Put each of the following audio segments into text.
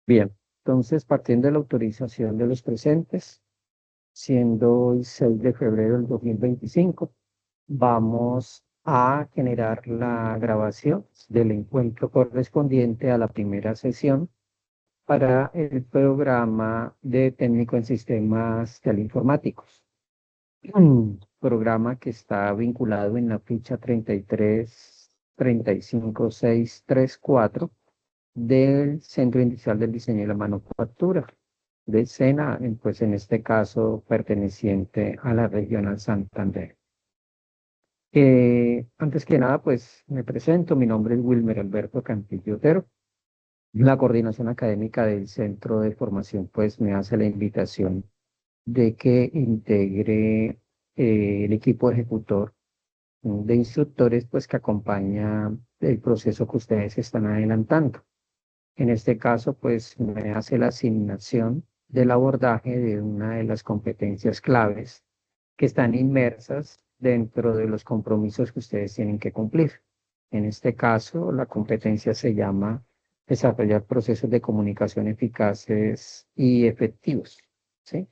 Bien, entonces partiendo de la autorización de los presentes, siendo hoy 6 de febrero del 2025, vamos a generar la grabación del encuentro correspondiente a la primera sesión para el programa de técnico en sistemas teleinformáticos. Programa que está vinculado en la ficha 3335634 del Centro Industrial del Diseño y la Manufactura de SENA, pues en este caso perteneciente a la Regional Santander. Antes que nada, pues me presento, mi nombre es Wilmer Alberto Cantillo Otero. La coordinación académica del Centro de Formación pues me hace la invitación de que integre el equipo ejecutor de instructores pues que acompaña el proceso que ustedes están adelantando. En este caso, pues me hace la asignación del abordaje de una de las competencias claves que están inmersas dentro de los compromisos que ustedes tienen que cumplir. En este caso, la competencia se llama desarrollar procesos de comunicación eficaces y efectivos, ¿sí?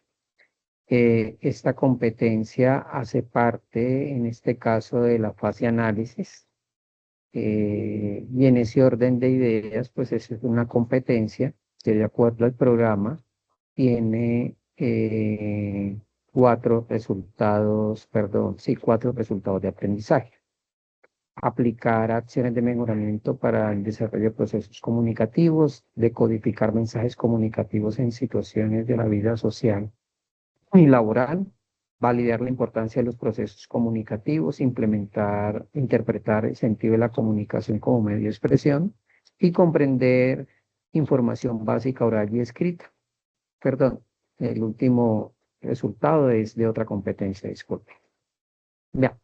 Esta competencia hace parte, en este caso, de la fase análisis, y en ese orden de ideas, pues eso es una competencia que de acuerdo al programa tiene cuatro resultados, perdón, sí, cuatro resultados de aprendizaje. Aplicar acciones de mejoramiento para el desarrollo de procesos comunicativos, decodificar mensajes comunicativos en situaciones de la vida social y laboral, validar la importancia de los procesos comunicativos, implementar, interpretar el sentido de la comunicación como medio de expresión y comprender información básica oral y escrita. Perdón, el último resultado es de otra competencia, disculpe. Ya,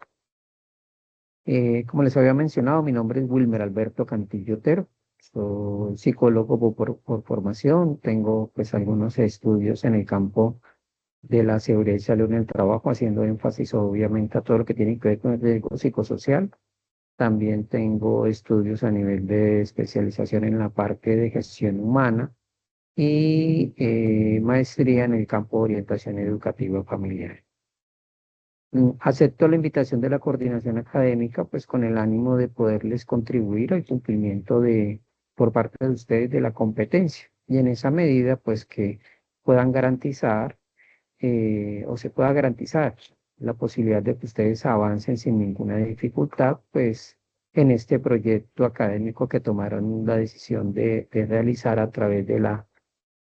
como les había mencionado, mi nombre es Wilmer Alberto Cantillo Otero. Soy psicólogo por formación, tengo pues algunos estudios en el campo de la seguridad y salud en el trabajo, haciendo énfasis obviamente a todo lo que tiene que ver con el riesgo psicosocial. También tengo estudios a nivel de especialización en la parte de gestión humana y maestría en el campo de orientación educativa familiar. Acepto la invitación de la coordinación académica, pues con el ánimo de poderles contribuir al cumplimiento por parte de ustedes de la competencia. Y en esa medida, pues que puedan garantizar o se pueda garantizar la posibilidad de que ustedes avancen sin ninguna dificultad, pues en este proyecto académico que tomaron la decisión de realizar a través de la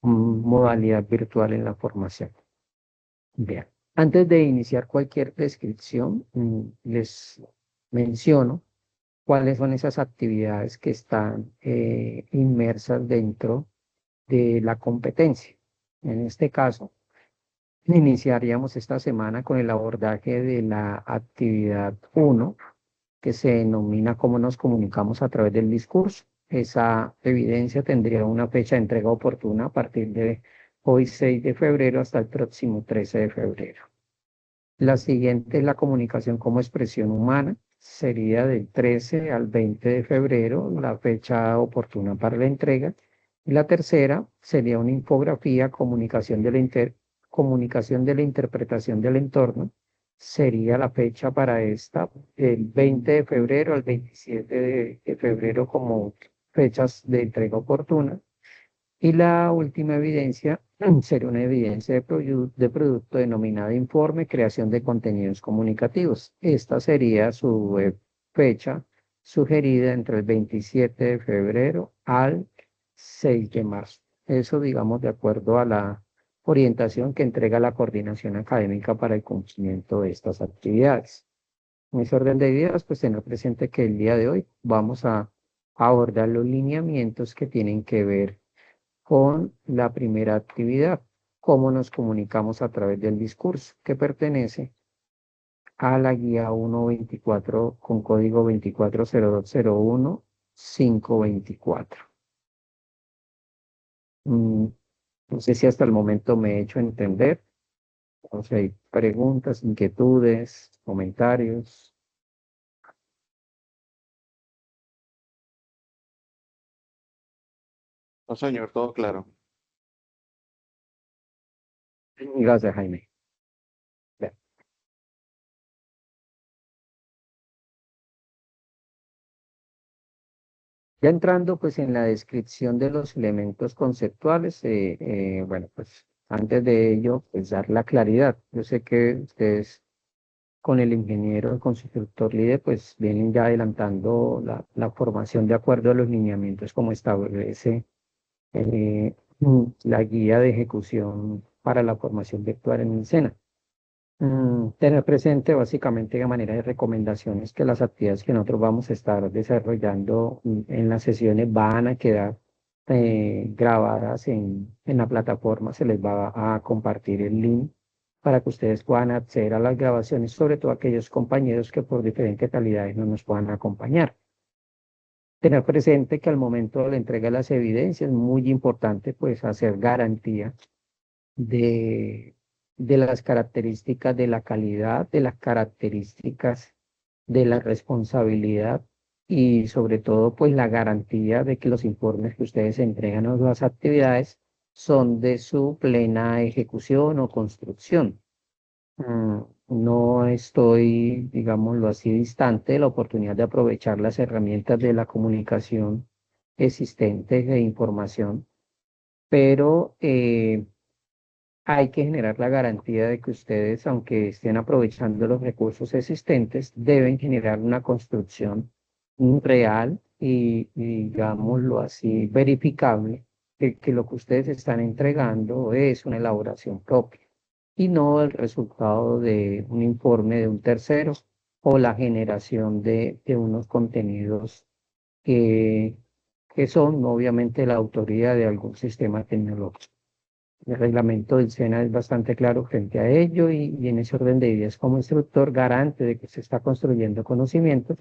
modalidad virtual en la formación. Bien, antes de iniciar cualquier descripción, les menciono cuáles son esas actividades que están inmersas dentro de la competencia. En este caso, iniciaríamos esta semana con el abordaje de la actividad uno, que se denomina cómo nos comunicamos a través del discurso. Esa evidencia tendría una fecha de entrega oportuna a partir de hoy 6 de febrero hasta el próximo 13 de febrero. La siguiente es la comunicación como expresión humana. Sería del 13 al 20 de febrero, la fecha oportuna para la entrega. Y la tercera sería una infografía, comunicación de la interpretación del entorno. Sería la fecha para esta, el 20 de febrero al 27 de febrero como fechas de entrega oportuna. Y la última evidencia sería una evidencia de producto denominada informe, creación de contenidos comunicativos. Esta sería su fecha sugerida entre el 27 de febrero al 6 de marzo. Eso, digamos, de acuerdo a la orientación que entrega la coordinación académica para el cumplimiento de estas actividades. En ese orden de ideas, pues tener presente que el día de hoy vamos a abordar los lineamientos que tienen que ver con la primera actividad, cómo nos comunicamos a través del discurso, que pertenece a la guía 124 con código 240201-524. No sé si hasta el momento me he hecho entender, o sea, hay preguntas, inquietudes, comentarios. No, señor, todo claro. Gracias, Jaime. Bien. Ya entrando pues en la descripción de los elementos conceptuales, bueno, pues antes de ello, pues dar la claridad. Yo sé que ustedes con el ingeniero, el constructor líder, pues vienen ya adelantando la formación de acuerdo a los lineamientos como establece la guía de ejecución para la formación virtual en el SENA. Tener presente básicamente de manera de recomendaciones que las actividades que nosotros vamos a estar desarrollando en las sesiones van a quedar grabadas en la plataforma. Se les va a compartir el link para que ustedes puedan acceder a las grabaciones, sobre todo aquellos compañeros que por diferentes calidades no nos puedan acompañar. Tener presente que al momento de la entrega de las evidencias es muy importante pues hacer garantía de, de las características de la calidad, de las características de la responsabilidad y sobre todo pues la garantía de que los informes que ustedes entregan a las actividades son de su plena ejecución o construcción. No estoy, digámoslo así, distante de la oportunidad de aprovechar las herramientas de la comunicación existentes de información, pero hay que generar la garantía de que ustedes, aunque estén aprovechando los recursos existentes, deben generar una construcción real y, digámoslo así, verificable, de que lo que ustedes están entregando es una elaboración propia y no el resultado de un informe de un tercero o la generación de unos contenidos que, que son obviamente la autoría de algún sistema tecnológico. El reglamento del SENA es bastante claro frente a ello y en ese orden de ideas como instructor garante de que se está construyendo conocimientos,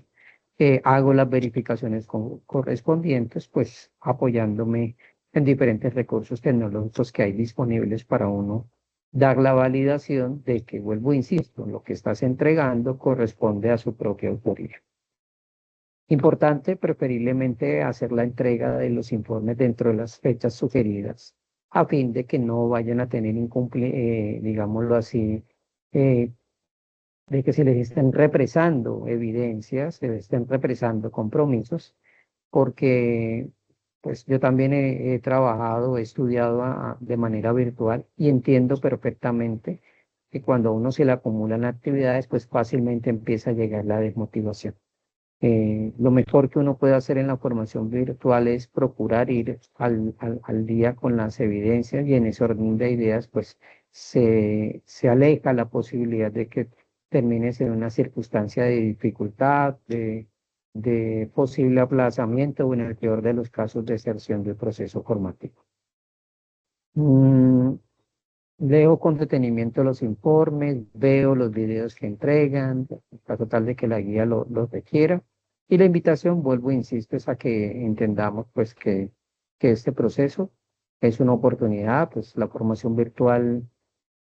hago las verificaciones correspondientes, pues apoyándome en diferentes recursos tecnológicos que hay disponibles para uno dar la validación de que, vuelvo, insisto, lo que estás entregando corresponde a su propia autoría. Importante, preferiblemente, hacer la entrega de los informes dentro de las fechas sugeridas, a fin de que no vayan a tener digámoslo así, eh, de que se les estén represando evidencias, se les estén represando compromisos, porque pues yo también he trabajado, he estudiado de manera virtual y entiendo perfectamente que cuando a uno se le acumulan actividades, pues fácilmente empieza a llegar la desmotivación. Lo mejor que uno puede hacer en la formación virtual es procurar ir al día con las evidencias y en ese orden de ideas, pues se aleja la posibilidad de que termines en una circunstancia de dificultad, de posible aplazamiento o en el peor de los casos, deserción del proceso formativo. Mm, Leo con detenimiento los informes, veo los videos que entregan, en caso tal de que la guía lo requiera. Y la invitación, vuelvo, insisto, es a que entendamos pues que este proceso es una oportunidad, pues la formación virtual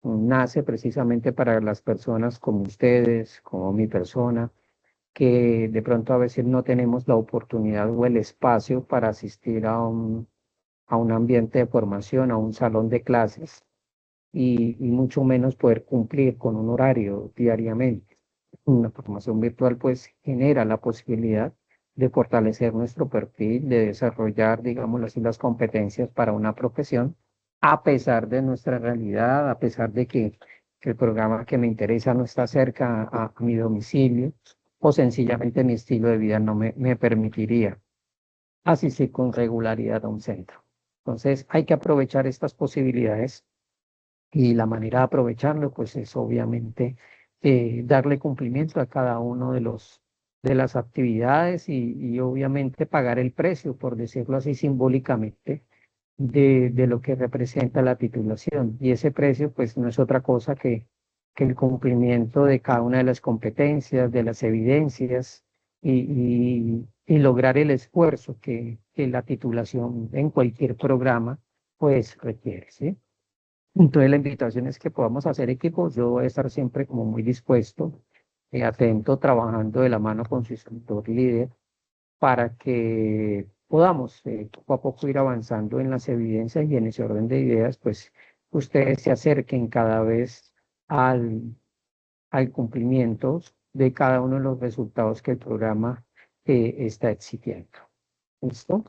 nace precisamente para las personas como ustedes, como mi persona, que de pronto a veces no tenemos la oportunidad o el espacio para asistir a un ambiente de formación, a un salón de clases y mucho menos poder cumplir con un horario diariamente. Una formación virtual pues genera la posibilidad de fortalecer nuestro perfil, de desarrollar, digamos así, las competencias para una profesión, a pesar de nuestra realidad, a pesar de que el programa que me interesa no está cerca a mi domicilio, o sencillamente mi estilo de vida no me permitiría asistir con regularidad a un centro. Entonces hay que aprovechar estas posibilidades y la manera de aprovecharlo, pues es obviamente darle cumplimiento a cada uno de las actividades y obviamente pagar el precio, por decirlo así simbólicamente, de lo que representa la titulación. Y ese precio, pues no es otra cosa que el cumplimiento de cada una de las competencias, de las evidencias y lograr el esfuerzo que la titulación en cualquier programa, pues requiere, ¿sí? Entonces la invitación es que podamos hacer equipo. Yo voy a estar siempre como muy dispuesto, atento, trabajando de la mano con su instructor líder para que podamos poco a poco ir avanzando en las evidencias y en ese orden de ideas, pues ustedes se acerquen cada vez al, al cumplimiento de cada uno de los resultados que el programa está exigiendo. ¿Listo?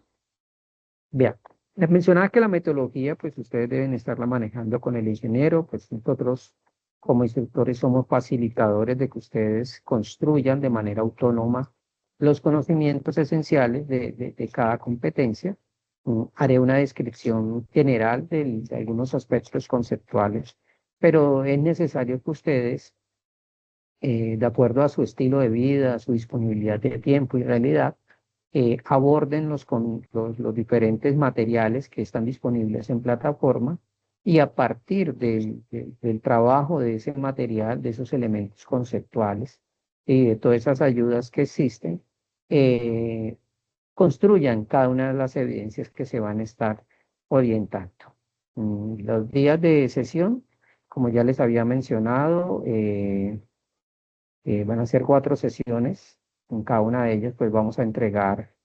Bien. Les mencionaba que la metodología, pues ustedes deben estarla manejando con el ingeniero, pues nosotros como instructores somos facilitadores de que ustedes construyan de manera autónoma los conocimientos esenciales de cada competencia. Haré una descripción general de algunos aspectos conceptuales, pero es necesario que ustedes, de acuerdo a su estilo de vida, a su disponibilidad de tiempo y realidad, aborden los diferentes materiales que están disponibles en plataforma y a partir del trabajo de ese material, de esos elementos conceptuales y de todas esas ayudas que existen, eh, construyan cada una de las evidencias que se van a estar orientando. Los días de sesión, como ya les había mencionado, van a ser 4 sesiones. En cada una de ellas, pues vamos a entregar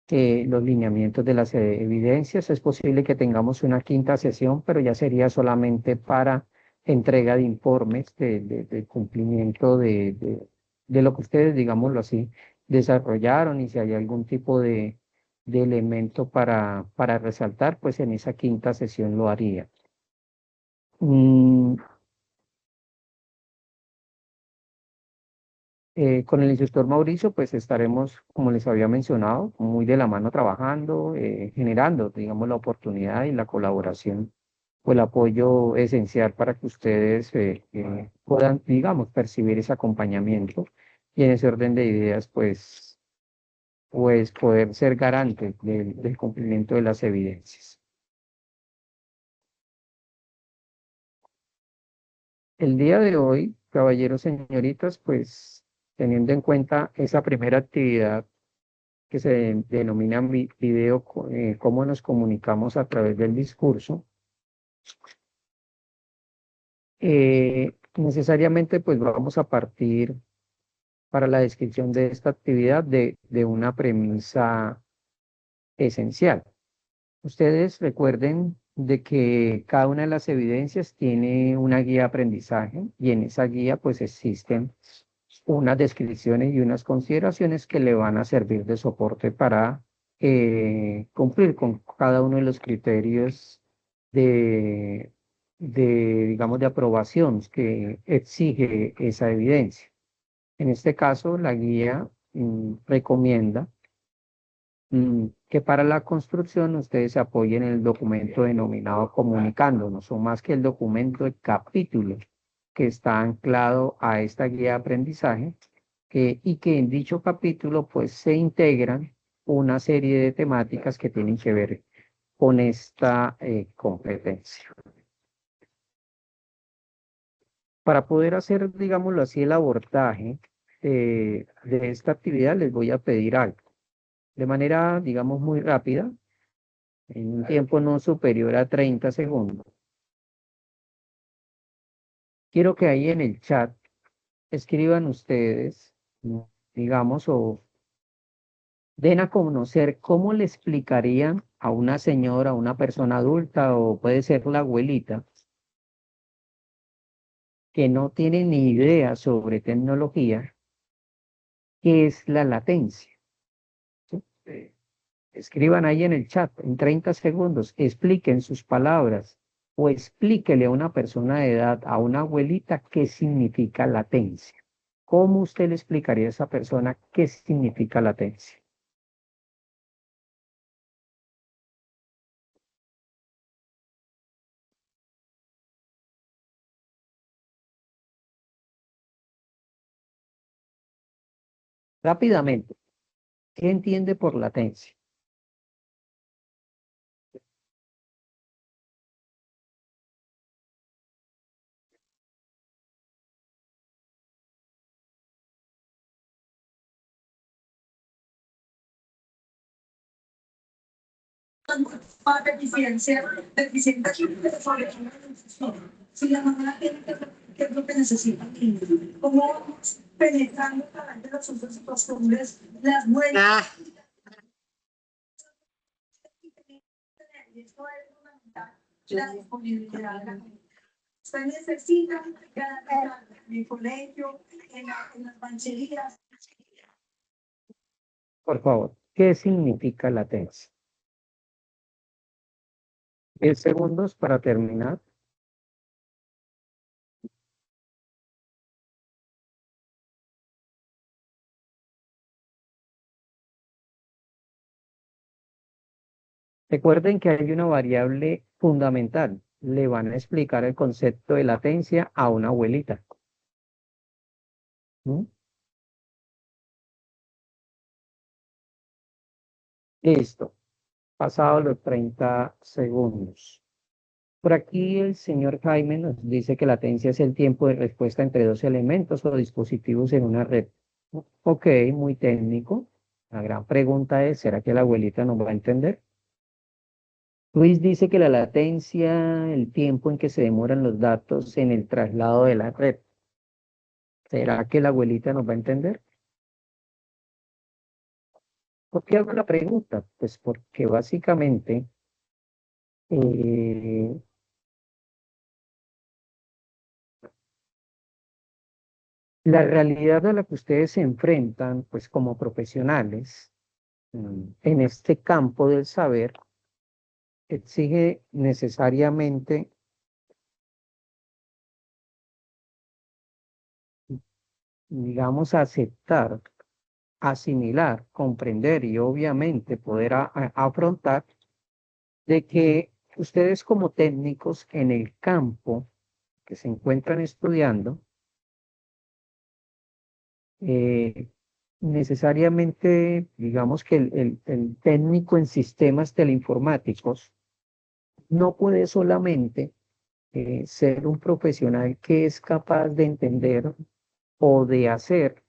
los lineamientos de las evidencias. Es posible que tengamos una quinta sesión, pero ya sería solamente para entrega de informes de cumplimiento de lo que ustedes, digámoslo así, desarrollaron y si hay algún tipo de elemento para resaltar, pues en esa quinta sesión lo haría. Mm, con el instructor Mauricio, pues estaremos, como les había mencionado, muy de la mano trabajando, generando, digamos, la oportunidad y la colaboración o el apoyo esencial para que ustedes puedan, digamos, percibir ese acompañamiento y en ese orden de ideas, pues poder ser garantes del cumplimiento de las evidencias. El día de hoy, caballeros, señoritas, pues teniendo en cuenta esa primera actividad que se denomina video, cómo nos comunicamos a través del discurso, necesariamente pues vamos a partir para la descripción de esta actividad de una premisa esencial. Ustedes recuerden de que cada una de las evidencias tiene una guía de aprendizaje y en esa guía pues existen unas descripciones y unas consideraciones que le van a servir de soporte para cumplir con cada uno de los criterios de, digamos, de aprobación que exige esa evidencia. En este caso, la guía recomienda que para la construcción ustedes se apoyen en el documento denominado comunicándonos, o más que el documento, el capítulo que está anclado a esta guía de aprendizaje, y que en dicho capítulo pues se integran una serie de temáticas que tienen que ver con esta competencia. Para poder hacer, digámoslo así, el abordaje de esta actividad, les voy a pedir algo. De manera, digamos, muy rápida, en un tiempo no superior a 30 segundos. Quiero que ahí en el chat escriban ustedes, digamos, o den a conocer cómo le explicarían a una señora, a una persona adulta, o puede ser la abuelita, que no tiene ni idea sobre tecnología, qué es la latencia. ¿Sí? Escriban ahí en el chat, en 30 segundos, expliquen sus palabras o explíquele a una persona de edad, a una abuelita, qué significa latencia. ¿Cómo usted le explicaría a esa persona qué significa latencia? Rápidamente, ¿qué entiende por latencia? Para diferenciar, diferenciar si la mamá tiene que es lo que necesita, cómo vamos penetrando a través de los usos y costumbres, las huellas. Esto es fundamental. la disponibilidad de la gente. Usted necesita garantizar en el colegio, en las rancherías. Por favor, ¿qué significa latencia? 10 segundos para terminar. Recuerden que hay una variable fundamental. Le van a explicar el concepto de latencia a una abuelita. ¿Mm? Listo. Pasados los 30 segundos. Por aquí el señor Jaime nos dice que latencia es el tiempo de respuesta entre dos elementos o dispositivos en una red. Ok, muy técnico. La gran pregunta es, ¿será que la abuelita nos va a entender? Luis dice que la latencia, el tiempo en que se demoran los datos en el traslado de la red. ¿Será que la abuelita nos va a entender? ¿Por qué hago la pregunta? Pues porque básicamente eh, la realidad a la que ustedes se enfrentan, pues como profesionales, en este campo del saber, exige necesariamente, digamos, aceptar, asimilar, comprender y obviamente poder afrontar de que ustedes como técnicos en el campo que se encuentran estudiando, eh, necesariamente, digamos que el técnico en sistemas teleinformáticos no puede solamente ser un profesional que es capaz de entender o de hacer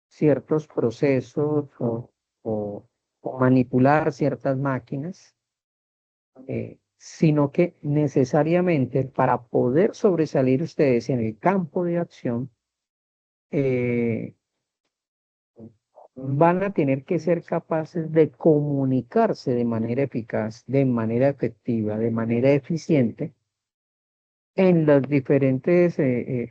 ciertos procesos o manipular ciertas máquinas, sino que necesariamente para poder sobresalir ustedes en el campo de acción, eh, van a tener que ser capaces de comunicarse de manera eficaz, de manera efectiva, de manera eficiente en las diferentes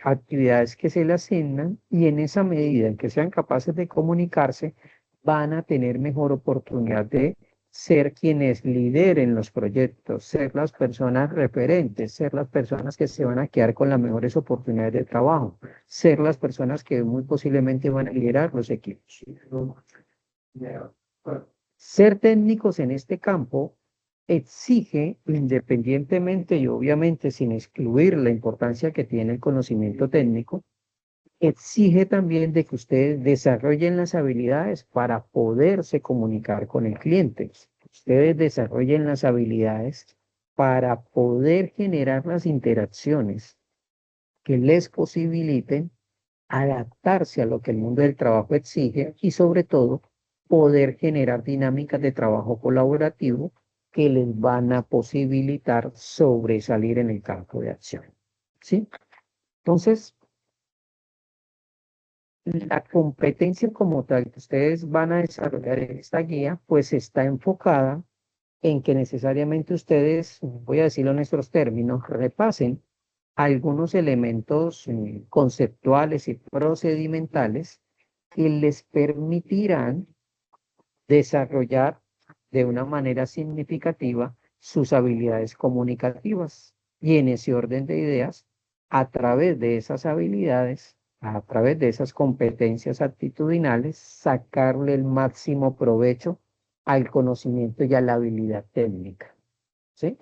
actividades que se le asignan y en esa medida en que sean capaces de comunicarse, van a tener mejor oportunidad de ser quienes lideren los proyectos, ser las personas referentes, ser las personas que se van a quedar con las mejores oportunidades de trabajo, ser las personas que muy posiblemente van a liderar los equipos. Ser técnicos en este campo exige, independientemente y obviamente sin excluir la importancia que tiene el conocimiento técnico, exige también de que ustedes desarrollen las habilidades para poderse comunicar con el cliente. Ustedes desarrollen las habilidades para poder generar las interacciones que les posibiliten adaptarse a lo que el mundo del trabajo exige y sobre todo poder generar dinámicas de trabajo colaborativo que les van a posibilitar sobresalir en el campo de acción. ¿Sí? Entonces, la competencia como tal que ustedes van a desarrollar en esta guía, pues está enfocada en que necesariamente ustedes, voy a decirlo en nuestros términos, repasen algunos elementos conceptuales y procedimentales que les permitirán desarrollar de una manera significativa sus habilidades comunicativas. Y en ese orden de ideas, a través de esas habilidades, a través de esas competencias actitudinales, sacarle el máximo provecho al conocimiento y a la habilidad técnica. ¿Sí?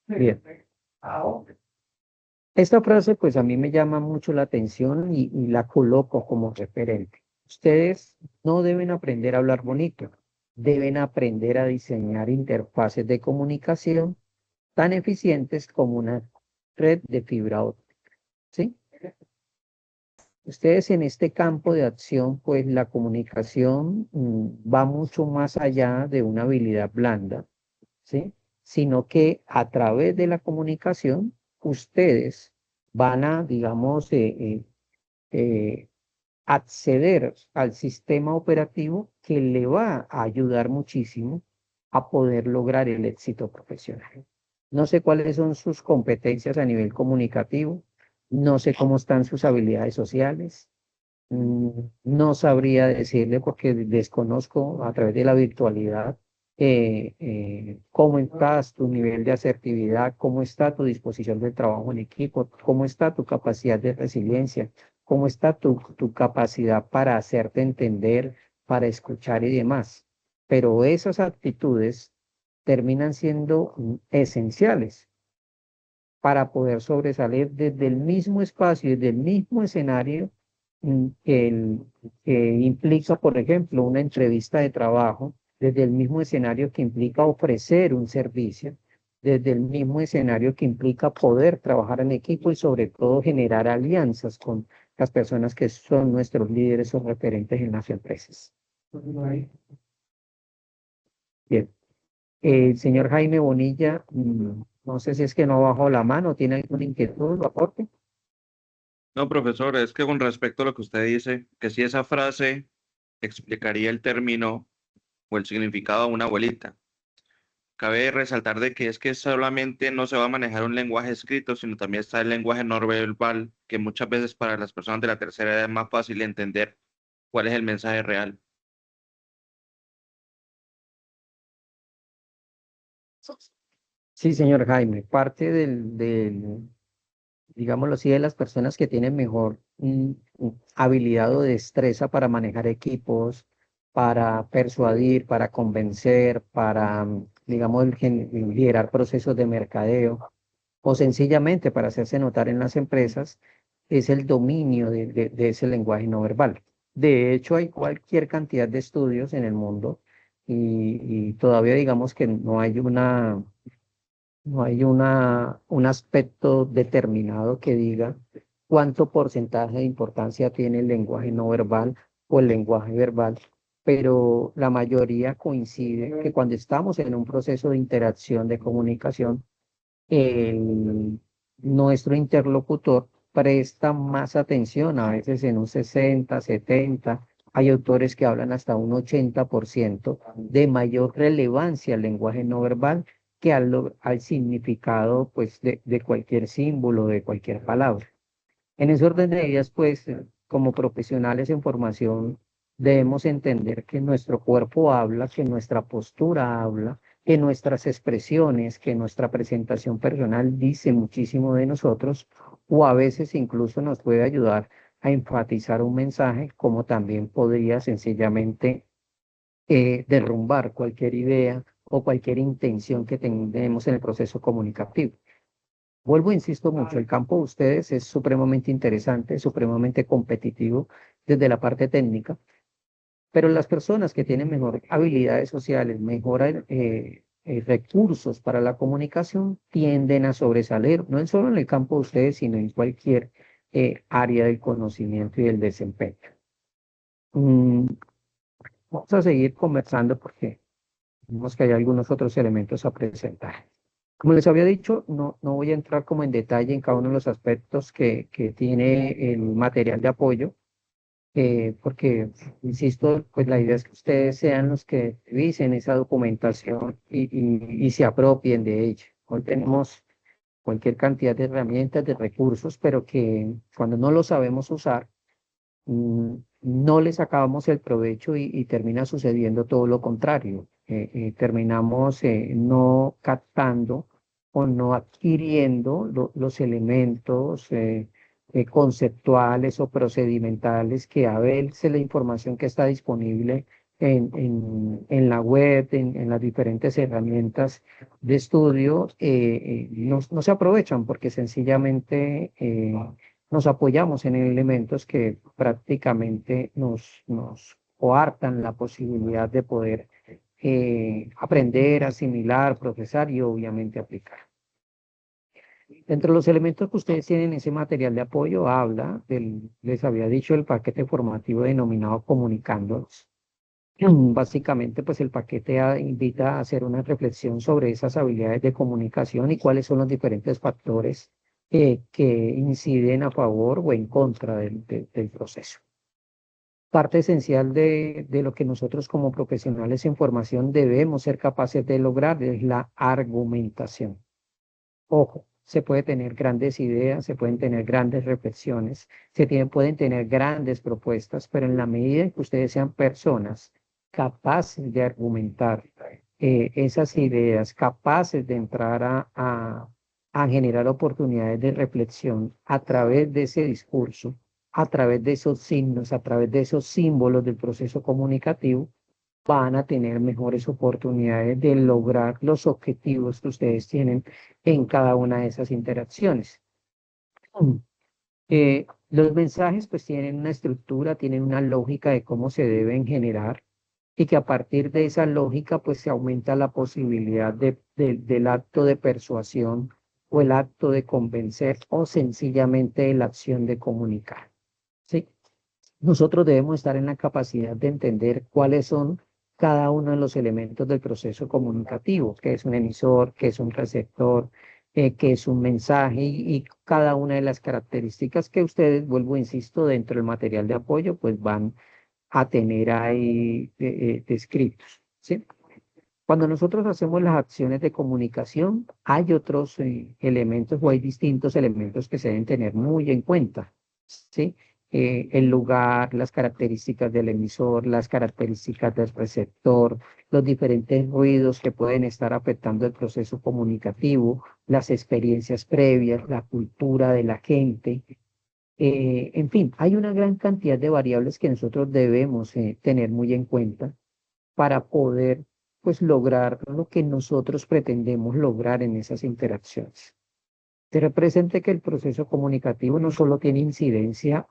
Bien. Esta frase pues a mí me llama mucho la atención y la coloco como referente. Ustedes no deben aprender a hablar bonito, deben aprender a diseñar interfaces de comunicación tan eficientes como una red de fibra óptica. ¿Sí? Ustedes en este campo de acción, pues la comunicación va mucho más allá de una habilidad blanda, ¿sí? Sino que a través de la comunicación, ustedes van a, digamos, eh, acceder al sistema operativo que le va a ayudar muchísimo a poder lograr el éxito profesional. No sé cuáles son sus competencias a nivel comunicativo, no sé cómo están sus habilidades sociales, no sabría decirle porque desconozco a través de la virtualidad cómo estás, tu nivel de asertividad, cómo está tu disposición del trabajo en equipo, cómo está tu capacidad de resiliencia, cómo está tu capacidad para hacerte entender, para escuchar y demás. Pero esas actitudes terminan siendo esenciales para poder sobresalir desde el mismo espacio, desde el mismo escenario que implica, por ejemplo, una entrevista de trabajo, desde el mismo escenario que implica ofrecer un servicio, desde el mismo escenario que implica poder trabajar en equipo y sobre todo generar alianzas con las personas que son nuestros líderes o referentes en las empresas. Bien. Señor Jaime Bonilla, no sé si es que no bajó la mano, tiene alguna inquietud o aporte. No, profesor, es que con respecto a lo que usted dice, que si esa frase explicaría el término o el significado de una abuelita. Cabe resaltar de que es que solamente no se va a manejar un lenguaje escrito, sino también está el lenguaje no verbal, que muchas veces para las personas de la tercera edad es más fácil entender cuál es el mensaje real. Sí, señor Jaime, parte digámoslo así, de las personas que tienen mejor habilidad o destreza para manejar equipos, para persuadir, para convencer, para, digamos, liderar procesos de mercadeo o sencillamente para hacerse notar en las empresas, es el dominio de ese lenguaje no verbal. De hecho, hay cualquier cantidad de estudios en el mundo y todavía digamos que no hay un aspecto determinado que diga cuánto porcentaje de importancia tiene el lenguaje no verbal o el lenguaje verbal, pero la mayoría coincide que cuando estamos en un proceso de interacción, de comunicación, nuestro interlocutor presta más atención, a veces en un 60, 70, hay autores que hablan hasta un 80% de mayor relevancia al lenguaje no verbal que al significado pues, de cualquier símbolo, de cualquier palabra. En ese orden de ideas, pues, como profesionales en formación, debemos entender que nuestro cuerpo habla, que nuestra postura habla, que nuestras expresiones, que nuestra presentación personal dice muchísimo de nosotros, o a veces incluso nos puede ayudar a enfatizar un mensaje, como también podría sencillamente derrumbar cualquier idea o cualquier intención que tenemos en el proceso comunicativo. Vuelvo, insisto mucho, el campo de ustedes es supremamente interesante, supremamente competitivo desde la parte técnica, pero las personas que tienen mejor habilidades sociales, mejor recursos para la comunicación, tienden a sobresalir, no solo en el campo de ustedes, sino en cualquier área del conocimiento y del desempeño. Mm, Vamos a seguir conversando porque vemos que hay algunos otros elementos a presentar. Como les había dicho, no voy a entrar como en detalle en cada uno de los aspectos que tiene el material de apoyo, porque, insisto, pues la idea es que ustedes sean los que revisen esa documentación y se apropien de ella. Hoy tenemos cualquier cantidad de herramientas, de recursos, pero que cuando no los sabemos usar, no le sacábamos el provecho y termina sucediendo todo lo contrario. Terminamos no captando o no adquiriendo los elementos conceptuales o procedimentales que a veces la información que está disponible en la web, en las diferentes herramientas de estudio, no se aprovechan porque sencillamente nos apoyamos en elementos que prácticamente nos coartan la posibilidad de poder aprender, asimilar, procesar y obviamente aplicar. Entre los elementos que ustedes tienen en ese material de apoyo, les había dicho, el paquete formativo denominado Comunicándonos. Básicamente, pues el paquete invita a hacer una reflexión sobre esas habilidades de comunicación y cuáles son los diferentes factores que inciden a favor o en contra del proceso. Parte esencial de lo que nosotros como profesionales en formación debemos ser capaces de lograr es la argumentación. Ojo, se puede tener grandes ideas, se pueden tener grandes reflexiones, pueden tener grandes propuestas, pero en la medida en que ustedes sean personas capaces de argumentar esas ideas, capaces de entrar a generar oportunidades de reflexión a través de ese discurso, a través de esos signos, a través de esos símbolos del proceso comunicativo, van a tener mejores oportunidades de lograr los objetivos que ustedes tienen en cada una de esas interacciones. Los mensajes pues tienen una estructura, tienen una lógica de cómo se deben generar y que a partir de esa lógica pues se aumenta la posibilidad del acto de persuasión o el acto de convencer o sencillamente la acción de comunicar. ¿Sí? Nosotros debemos estar en la capacidad de entender cuáles son cada uno de los elementos del proceso comunicativo, qué es un emisor, qué es un receptor, qué es un mensaje y cada una de las características que ustedes, vuelvo, insisto, dentro del material de apoyo, pues van a tener ahí descritos, ¿sí? Cuando nosotros hacemos las acciones de comunicación, hay otros elementos o hay distintos elementos que se deben tener muy en cuenta, ¿sí? El lugar, las características del emisor, las características del receptor, los diferentes ruidos que pueden estar afectando el proceso comunicativo, las experiencias previas, la cultura de la gente. En fin, hay una gran cantidad de variables que nosotros debemos tener muy en cuenta para poder pues lograr lo que nosotros pretendemos lograr en esas interacciones. Te represente que el proceso comunicativo no solo tiene incidencia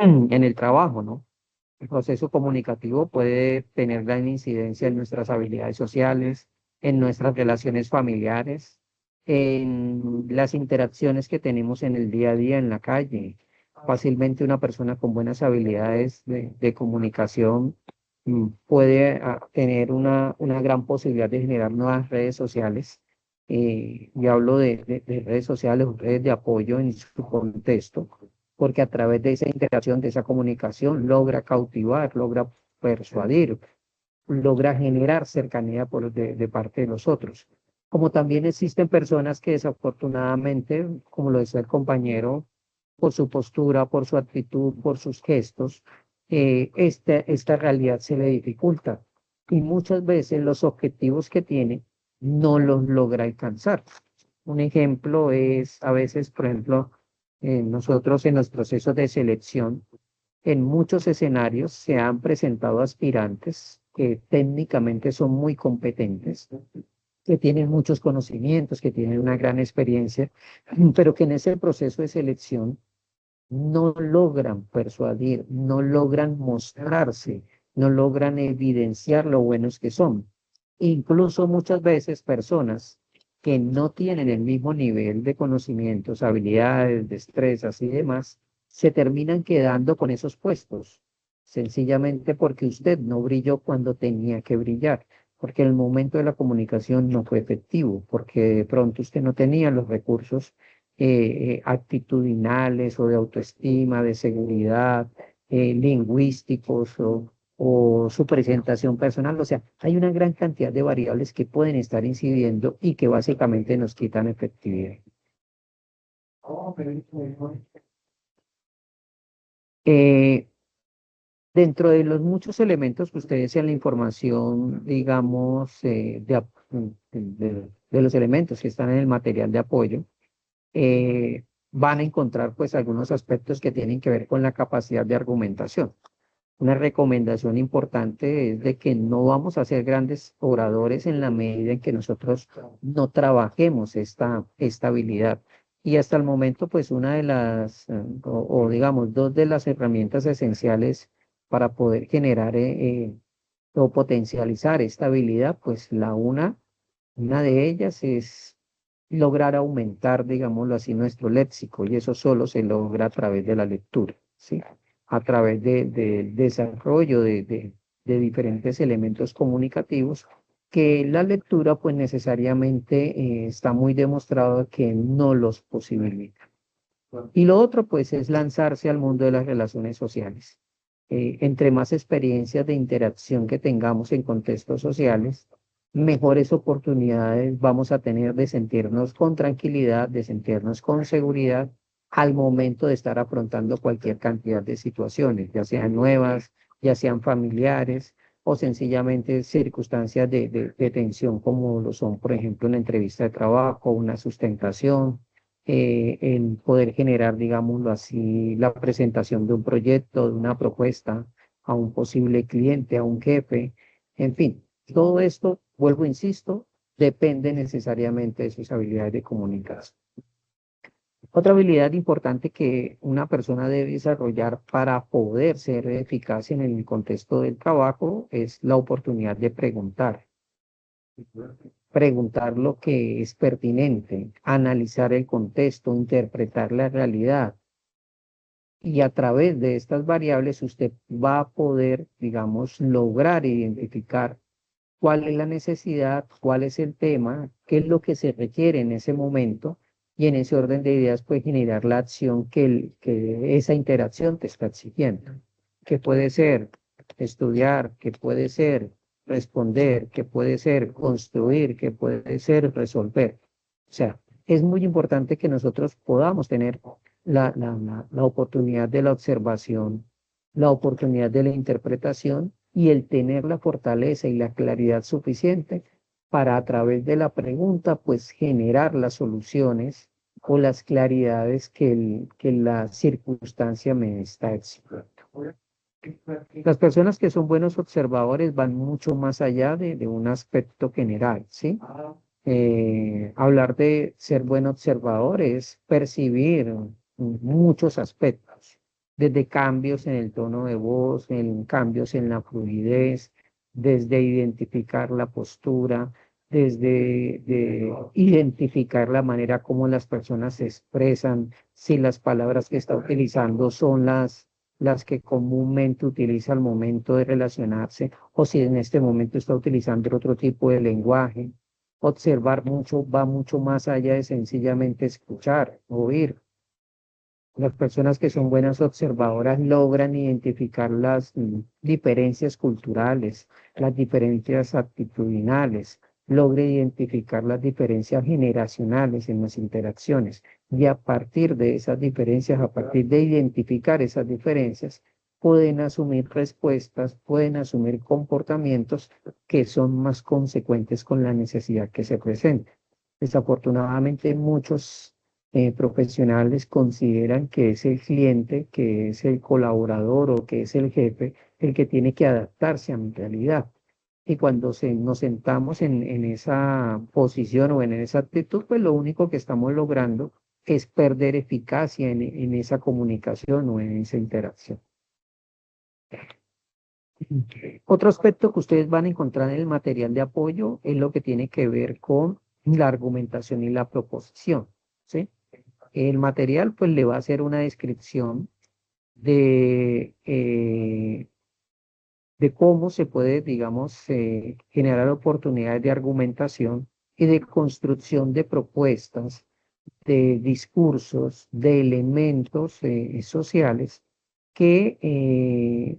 en el trabajo, ¿no? El proceso comunicativo puede tener gran incidencia en nuestras habilidades sociales, en nuestras relaciones familiares, en las interacciones que tenemos en el día a día en la calle. Fácilmente una persona con buenas habilidades de comunicación puede tener una gran posibilidad de generar nuevas redes sociales. Y hablo de redes sociales o redes de apoyo en su contexto, porque a través de esa interacción, de esa comunicación, logra cautivar, logra persuadir, logra generar cercanía de parte de los otros. Como también existen personas que desafortunadamente, como lo decía el compañero, por su postura, por su actitud, por sus gestos, esta realidad se le dificulta y muchas veces los objetivos que tiene no los logra alcanzar. Un ejemplo es a veces, por ejemplo, nosotros en los procesos de selección, en muchos escenarios se han presentado aspirantes que técnicamente son muy competentes, que tienen muchos conocimientos, que tienen una gran experiencia, pero que en ese proceso de selección no logran persuadir, no logran mostrarse, no logran evidenciar lo buenos que son. Incluso muchas veces personas que no tienen el mismo nivel de conocimientos, habilidades, destrezas y demás, se terminan quedando con esos puestos, sencillamente porque usted no brilló cuando tenía que brillar, porque el momento de la comunicación no fue efectivo, porque de pronto usted no tenía los recursos actitudinales o de autoestima, de seguridad, lingüísticos o su presentación personal. O sea, hay una gran cantidad de variables que pueden estar incidiendo y que básicamente nos quitan efectividad. Eh, Dentro de los muchos elementos que ustedes en la información, digamos, de los elementos que están en el material de apoyo, van a encontrar pues algunos aspectos que tienen que ver con la capacidad de argumentación. Una recomendación importante es de que no vamos a ser grandes oradores en la medida en que nosotros no trabajemos esta habilidad. Y hasta el momento, pues una de las, o digamos, dos de las herramientas esenciales para poder generar o potencializar esta habilidad, pues una de ellas es lograr aumentar, digámoslo así, nuestro léxico, y eso solo se logra a través de la lectura, ¿sí? A través del desarrollo de diferentes elementos comunicativos, que la lectura, pues necesariamente está muy demostrado que no los posibilita. Y lo otro, pues, es lanzarse al mundo de las relaciones sociales. entre más experiencias de interacción que tengamos en contextos sociales, mejores oportunidades vamos a tener de sentirnos con tranquilidad, de sentirnos con seguridad al momento de estar afrontando cualquier cantidad de situaciones, ya sean nuevas, ya sean familiares o sencillamente circunstancias de tensión como lo son, por ejemplo, una entrevista de trabajo, una sustentación, el poder generar, digámoslo así, la presentación de un proyecto, de una propuesta a un posible cliente, a un jefe, en fin, todo esto, vuelvo, insisto, depende necesariamente de sus habilidades de comunicación. Otra habilidad importante que una persona debe desarrollar para poder ser eficaz en el contexto del trabajo es la oportunidad de preguntar. Preguntar lo que es pertinente, analizar el contexto, interpretar la realidad. Y a través de estas variables usted va a poder, digamos, lograr identificar cuál es la necesidad, cuál es el tema, qué es lo que se requiere en ese momento y en ese orden de ideas puede generar la acción que esa interacción te está exigiendo. Que puede ser estudiar, que puede ser responder, que puede ser construir, que puede ser resolver. O sea, es muy importante que nosotros podamos tener la oportunidad de la observación, la oportunidad de la interpretación y el tener la fortaleza y la claridad suficiente para a través de la pregunta, pues generar las soluciones o las claridades que la circunstancia me está exigiendo. Las personas que son buenos observadores van mucho más allá de un aspecto general, ¿sí? Hablar de ser buen observador es percibir muchos aspectos, desde cambios en el tono de voz, en cambios en la fluidez, desde identificar la postura, desde identificar la manera como las personas se expresan, si las palabras que está utilizando son las que comúnmente utiliza al momento de relacionarse, o si en este momento está utilizando otro tipo de lenguaje. Observar mucho va mucho más allá de sencillamente escuchar, oír. Las personas que son buenas observadoras logran identificar las diferencias culturales, las diferencias actitudinales, logran identificar las diferencias generacionales en las interacciones. Y a partir de esas diferencias, a partir de identificar esas diferencias, pueden asumir respuestas, pueden asumir comportamientos que son más consecuentes con la necesidad que se presenta. Desafortunadamente, muchos profesionales consideran que es el cliente, que es el colaborador o que es el jefe el que tiene que adaptarse a mi realidad. Y cuando nos sentamos en esa posición o en esa actitud, pues lo único que estamos logrando es perder eficacia en esa comunicación o en esa interacción. Otro aspecto que ustedes van a encontrar en el material de apoyo es lo que tiene que ver con la argumentación y la proposición, ¿sí? El material pues le va a hacer una descripción de cómo se puede, digamos, generar oportunidades de argumentación y de construcción de propuestas, de discursos, de elementos sociales que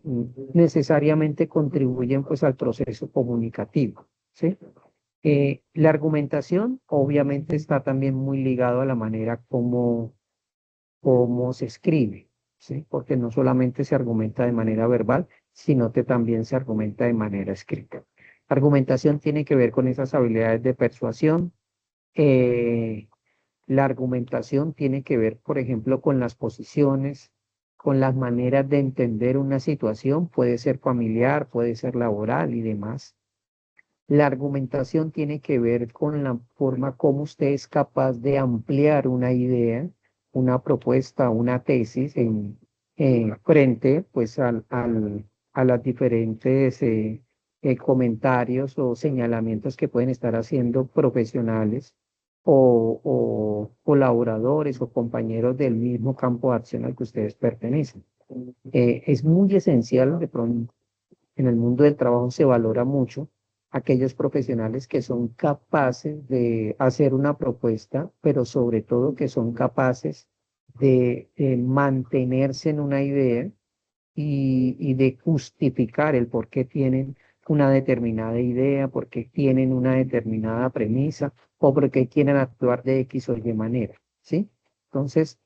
necesariamente contribuyen pues al proceso comunicativo, ¿sí? La argumentación obviamente está también muy ligado a la manera como se escribe, ¿sí? Porque no solamente se argumenta de manera verbal, sino que también se argumenta de manera escrita. Argumentación tiene que ver con esas habilidades de persuasión. La argumentación tiene que ver, por ejemplo, con las posiciones, con las maneras de entender una situación, puede ser familiar, puede ser laboral y demás. La argumentación tiene que ver con la forma como usted es capaz de ampliar una idea, una propuesta, una tesis frente pues a las diferentes comentarios o señalamientos que pueden estar haciendo profesionales o colaboradores o compañeros del mismo campo de acción al que ustedes pertenecen. Es muy esencial, de pronto, en el mundo del trabajo se valora mucho aquellos profesionales que son capaces de hacer una propuesta, pero sobre todo que son capaces de mantenerse en una idea y de justificar el por qué tienen una determinada idea, por qué tienen una determinada premisa o por qué quieren actuar de X o Y manera, ¿sí? Entonces,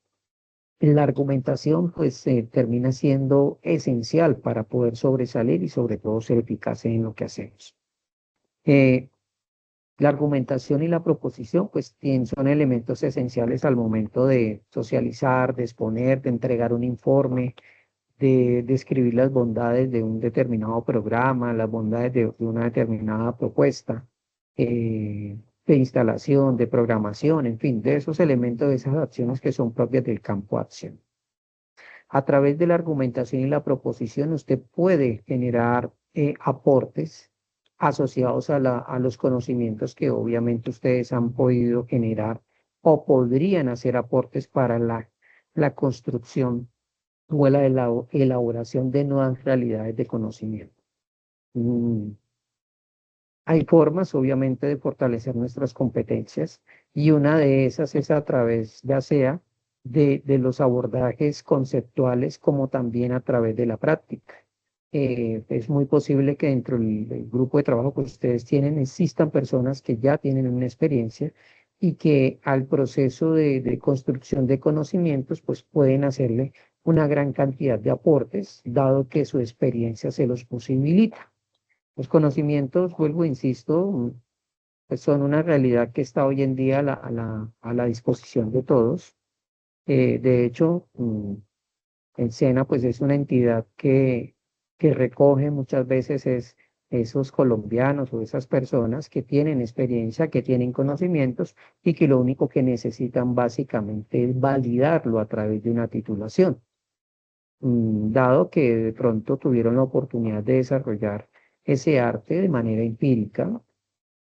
la argumentación pues termina siendo esencial para poder sobresalir y sobre todo ser eficaces en lo que hacemos. Eh, la argumentación y la proposición pues son elementos esenciales al momento de socializar, de exponer, de entregar un informe, de describir las bondades de un determinado programa, las bondades de una determinada propuesta de instalación, de programación, en fin, de esos elementos, de esas acciones que son propias del campo de acción. A través de la argumentación y la proposición, usted puede generar aportes asociados a los conocimientos que obviamente ustedes han podido generar o podrían hacer aportes para la construcción o la elaboración de nuevas realidades de conocimiento. Hay formas, obviamente, de fortalecer nuestras competencias y una de esas es a través, ya sea de los abordajes conceptuales como también a través de la práctica. Es muy posible que dentro del grupo de trabajo que ustedes tienen existan personas que ya tienen una experiencia y que al proceso de construcción de conocimientos pues pueden hacerle una gran cantidad de aportes, dado que su experiencia se los posibilita. Los conocimientos, vuelvo, insisto, pues son una realidad que está hoy en día a la disposición de todos. De hecho, el SENA pues es una entidad que recoge muchas veces esos colombianos o esas personas que tienen experiencia, que tienen conocimientos y que lo único que necesitan básicamente es validarlo a través de una titulación. Dado que de pronto tuvieron la oportunidad de desarrollar ese arte de manera empírica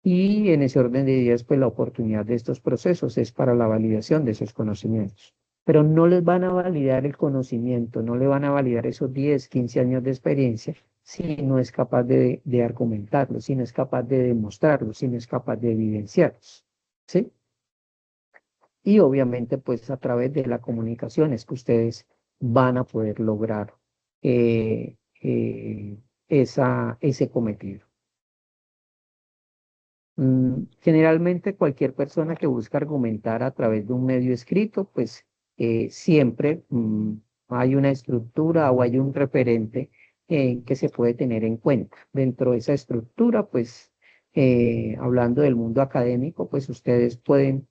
y en ese orden de ideas, pues la oportunidad de estos procesos es para la validación de esos conocimientos. Pero no les van a validar el conocimiento, no le van a validar esos 10, 15 años de experiencia si no es capaz de argumentarlo, si no es capaz de demostrarlo, si no es capaz de evidenciarlos. ¿Sí? Y obviamente, pues a través de la comunicación es que ustedes van a poder lograr eh, eh, ese cometido. Generalmente cualquier persona que busca argumentar a través de un medio escrito, pues siempre hay una estructura o hay un referente que se puede tener en cuenta. Dentro de esa estructura, pues hablando del mundo académico, pues ustedes pueden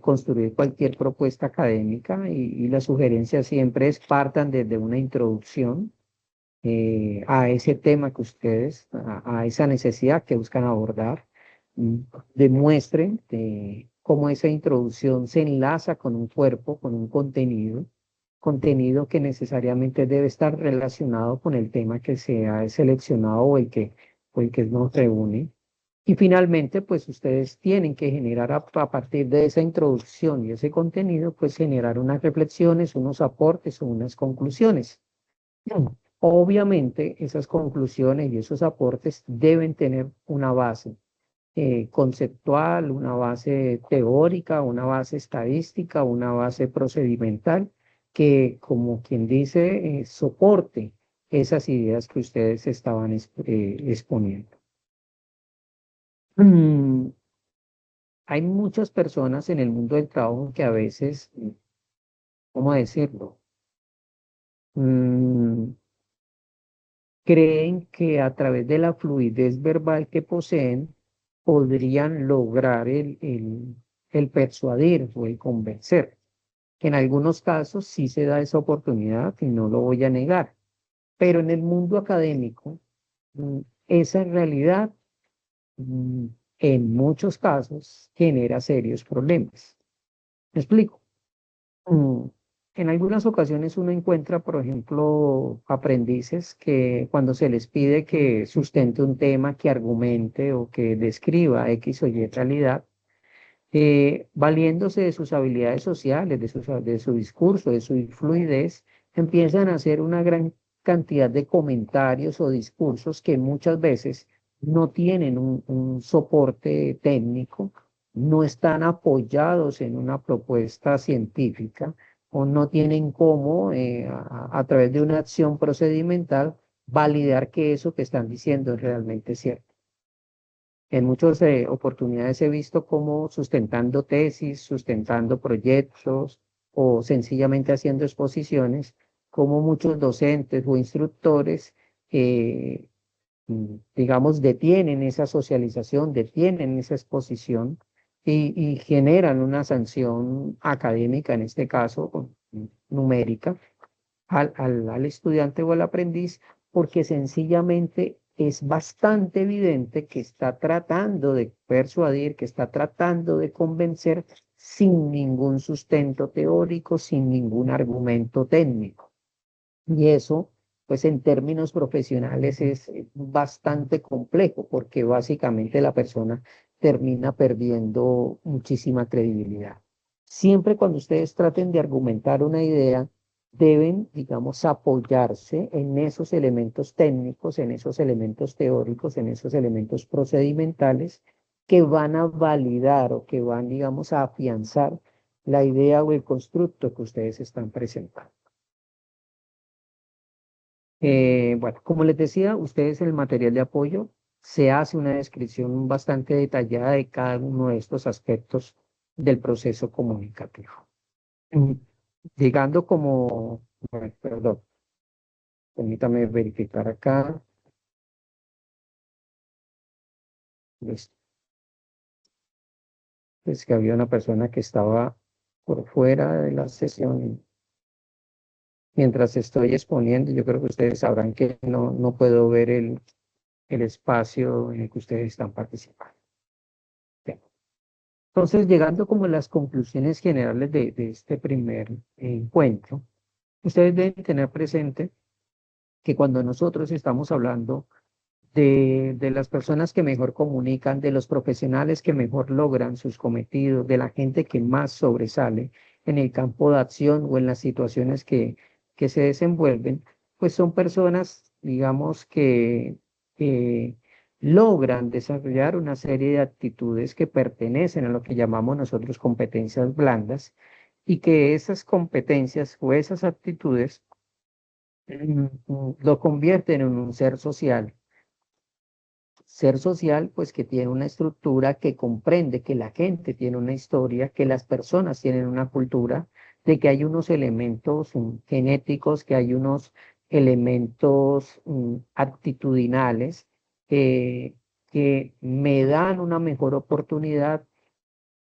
construir cualquier propuesta académica y la sugerencia siempre es partan desde una introducción a ese tema que ustedes, a esa necesidad que buscan abordar, mm, demuestren cómo esa introducción se enlaza con un cuerpo, con un contenido que necesariamente debe estar relacionado con el tema que se ha seleccionado o el que nos reúne. Y finalmente, pues ustedes tienen que generar a partir de esa introducción y ese contenido, pues generar unas reflexiones, unos aportes o unas conclusiones. Obviamente, esas conclusiones y esos aportes deben tener una base conceptual, una base teórica, una base estadística, una base procedimental, que, como quien dice, soporte esas ideas que ustedes estaban exponiendo. Mm, Hay muchas personas en el mundo del trabajo que a veces, ¿cómo decirlo? Mm, Creen que a través de la fluidez verbal que poseen podrían lograr el persuadir o el convencer. Que en algunos casos sí se da esa oportunidad y no lo voy a negar, pero en el mundo académico, esa realidad mm, en muchos casos genera serios problemas. ¿Me explico? Mm, En algunas ocasiones uno encuentra, por ejemplo, aprendices que cuando se les pide que sustente un tema, que argumente o que describa X o Y realidad, valiéndose de sus habilidades sociales, de su discurso, de su fluidez, empiezan a hacer una gran cantidad de comentarios o discursos que muchas veces no tienen un soporte técnico, no están apoyados en una propuesta científica o no tienen cómo, a través de una acción procedimental, validar que eso que están diciendo es realmente cierto. En muchas oportunidades he visto cómo sustentando tesis, sustentando proyectos o sencillamente haciendo exposiciones, cómo muchos docentes o instructores, digamos, detienen esa socialización, detienen esa exposición y generan una sanción académica, en este caso numérica, al estudiante o al aprendiz, porque sencillamente es bastante evidente que está tratando de persuadir, que está tratando de convencer sin ningún sustento teórico, sin ningún argumento técnico. Y eso, pues en términos profesionales es bastante complejo, porque básicamente la persona termina perdiendo muchísima credibilidad. Siempre cuando ustedes traten de argumentar una idea, deben, digamos, apoyarse en esos elementos técnicos, en esos elementos teóricos, en esos elementos procedimentales que van a validar o que van, digamos, a afianzar la idea o el constructo que ustedes están presentando. Bueno, como les decía, ustedes en el material de apoyo se hace una descripción bastante detallada de cada uno de estos aspectos del proceso comunicativo. Mm, Llegando como, bueno, perdón, permítame verificar acá. Listo. Es que había una persona que estaba por fuera de la sesión. Mientras estoy exponiendo, yo creo que ustedes sabrán que no puedo ver el espacio en el que ustedes están participando. Bien. Entonces, llegando como a las conclusiones generales de este primer encuentro, ustedes deben tener presente que cuando nosotros estamos hablando de las personas que mejor comunican, de los profesionales que mejor logran sus cometidos, de la gente que más sobresale en el campo de acción o en las situaciones que se desenvuelven, pues son personas, digamos, que logran desarrollar una serie de actitudes que pertenecen a lo que llamamos nosotros competencias blandas y que esas competencias o esas actitudes lo convierten en un ser social. Ser social, pues que tiene una estructura que comprende que la gente tiene una historia, que las personas tienen una cultura, de que hay unos elementos genéticos, que hay unos elementos actitudinales que me dan una mejor oportunidad,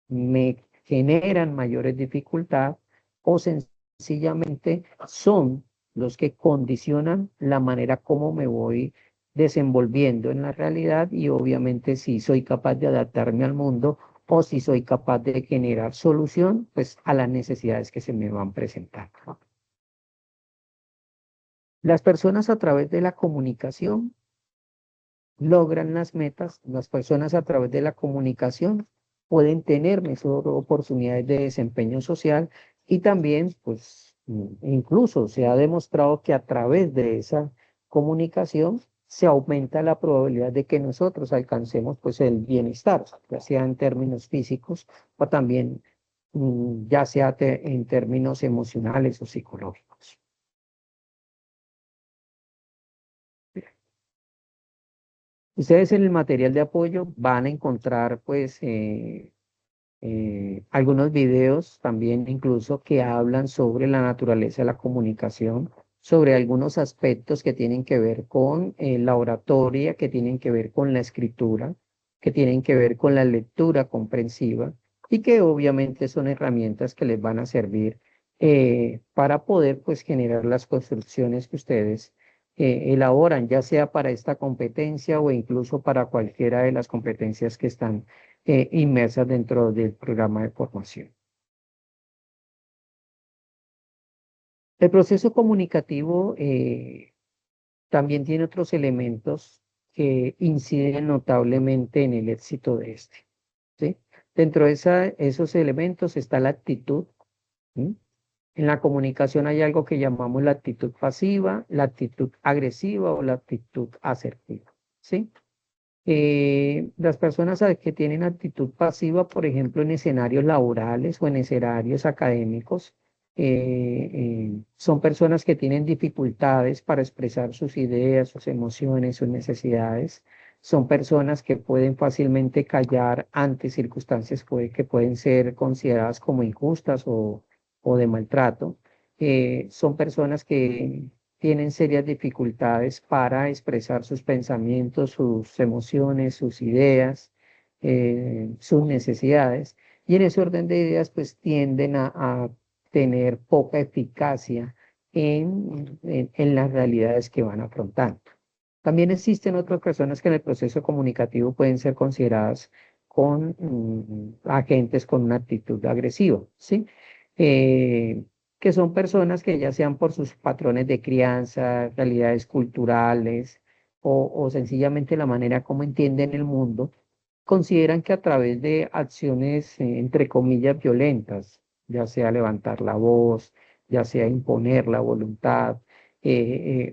me generan mayores dificultades o sencillamente son los que condicionan la manera como me voy desenvolviendo en la realidad y obviamente si soy capaz de adaptarme al mundo o si soy capaz de generar solución pues a las necesidades que se me van presentando. Las personas a través de la comunicación logran las metas, las personas a través de la comunicación pueden tener mejores oportunidades de desempeño social y también, pues, incluso se ha demostrado que a través de esa comunicación se aumenta la probabilidad de que nosotros alcancemos, pues, el bienestar, ya sea en términos físicos o también, ya sea en términos emocionales o psicológicos. Ustedes en el material de apoyo van a encontrar, pues, algunos videos también incluso que hablan sobre la naturaleza de la comunicación, sobre algunos aspectos que tienen que ver con la oratoria, que tienen que ver con la escritura, que tienen que ver con la lectura comprensiva y que obviamente son herramientas que les van a servir para poder pues generar las construcciones que ustedes elaboran, ya sea para esta competencia o incluso para cualquiera de las competencias que están inmersas dentro del programa de formación. El proceso comunicativo también tiene otros elementos que inciden notablemente en el éxito de este, ¿sí? Dentro de esos elementos está la actitud, ¿sí? En la comunicación hay algo que llamamos la actitud pasiva, la actitud agresiva o la actitud asertiva, ¿sí? Las personas que tienen actitud pasiva, por ejemplo, en escenarios laborales o en escenarios académicos, son personas que tienen dificultades para expresar sus ideas, sus emociones, sus necesidades. Son personas que pueden fácilmente callar ante circunstancias que pueden ser consideradas como injustas o de maltrato. Son personas que tienen serias dificultades para expresar sus pensamientos, sus emociones, sus ideas, sus necesidades. Y en ese orden de ideas, pues tienden a tener poca eficacia en las realidades que van afrontando. También existen otras personas que en el proceso comunicativo pueden ser consideradas con agentes con una actitud agresiva, ¿sí? Eh, que son personas que ya sean por sus patrones de crianza, realidades culturales o sencillamente la manera como entienden el mundo, consideran que a través de acciones, entre comillas, violentas, ya sea levantar la voz, ya sea imponer la voluntad,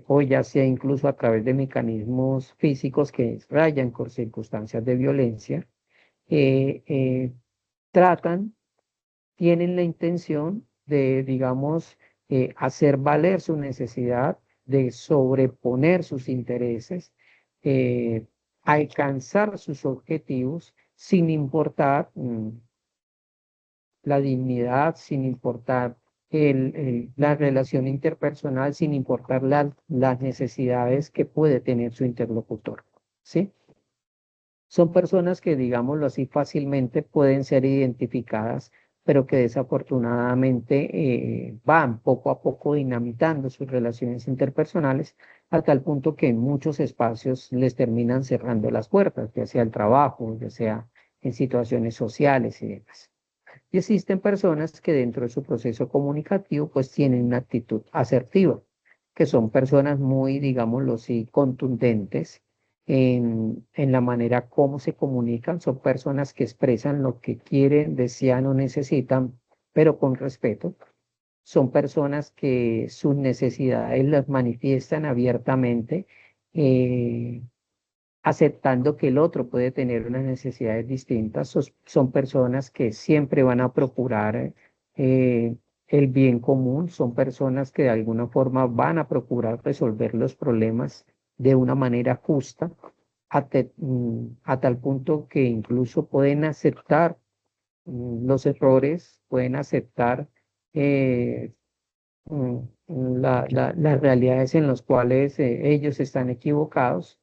o ya sea incluso a través de mecanismos físicos que rayan con circunstancias de violencia, eh, eh, tratan, tienen la intención de, digamos, hacer valer su necesidad, de sobreponer sus intereses, eh, alcanzar sus objetivos sin importar la dignidad, sin importar la relación interpersonal, sin importar las necesidades que puede tener su interlocutor, ¿sí? Son personas que, digámoslo así, fácilmente pueden ser identificadas, pero que desafortunadamente van poco a poco dinamitando sus relaciones interpersonales a tal punto que en muchos espacios les terminan cerrando las puertas, ya sea el trabajo, ya sea en situaciones sociales y demás. Y existen personas que dentro de su proceso comunicativo pues tienen una actitud asertiva, que son personas muy, digámoslo así, contundentes en la manera como se comunican. Son personas que expresan lo que quieren, desean o necesitan, pero con respeto. Son personas que sus necesidades las manifiestan abiertamente. eh, Aceptando que el otro puede tener unas necesidades distintas. Son personas que siempre van a procurar el bien común, son personas que de alguna forma van a procurar resolver los problemas de una manera justa, a tal punto que incluso pueden aceptar los errores, pueden aceptar eh, mm, las realidades en las cuales ellos están equivocados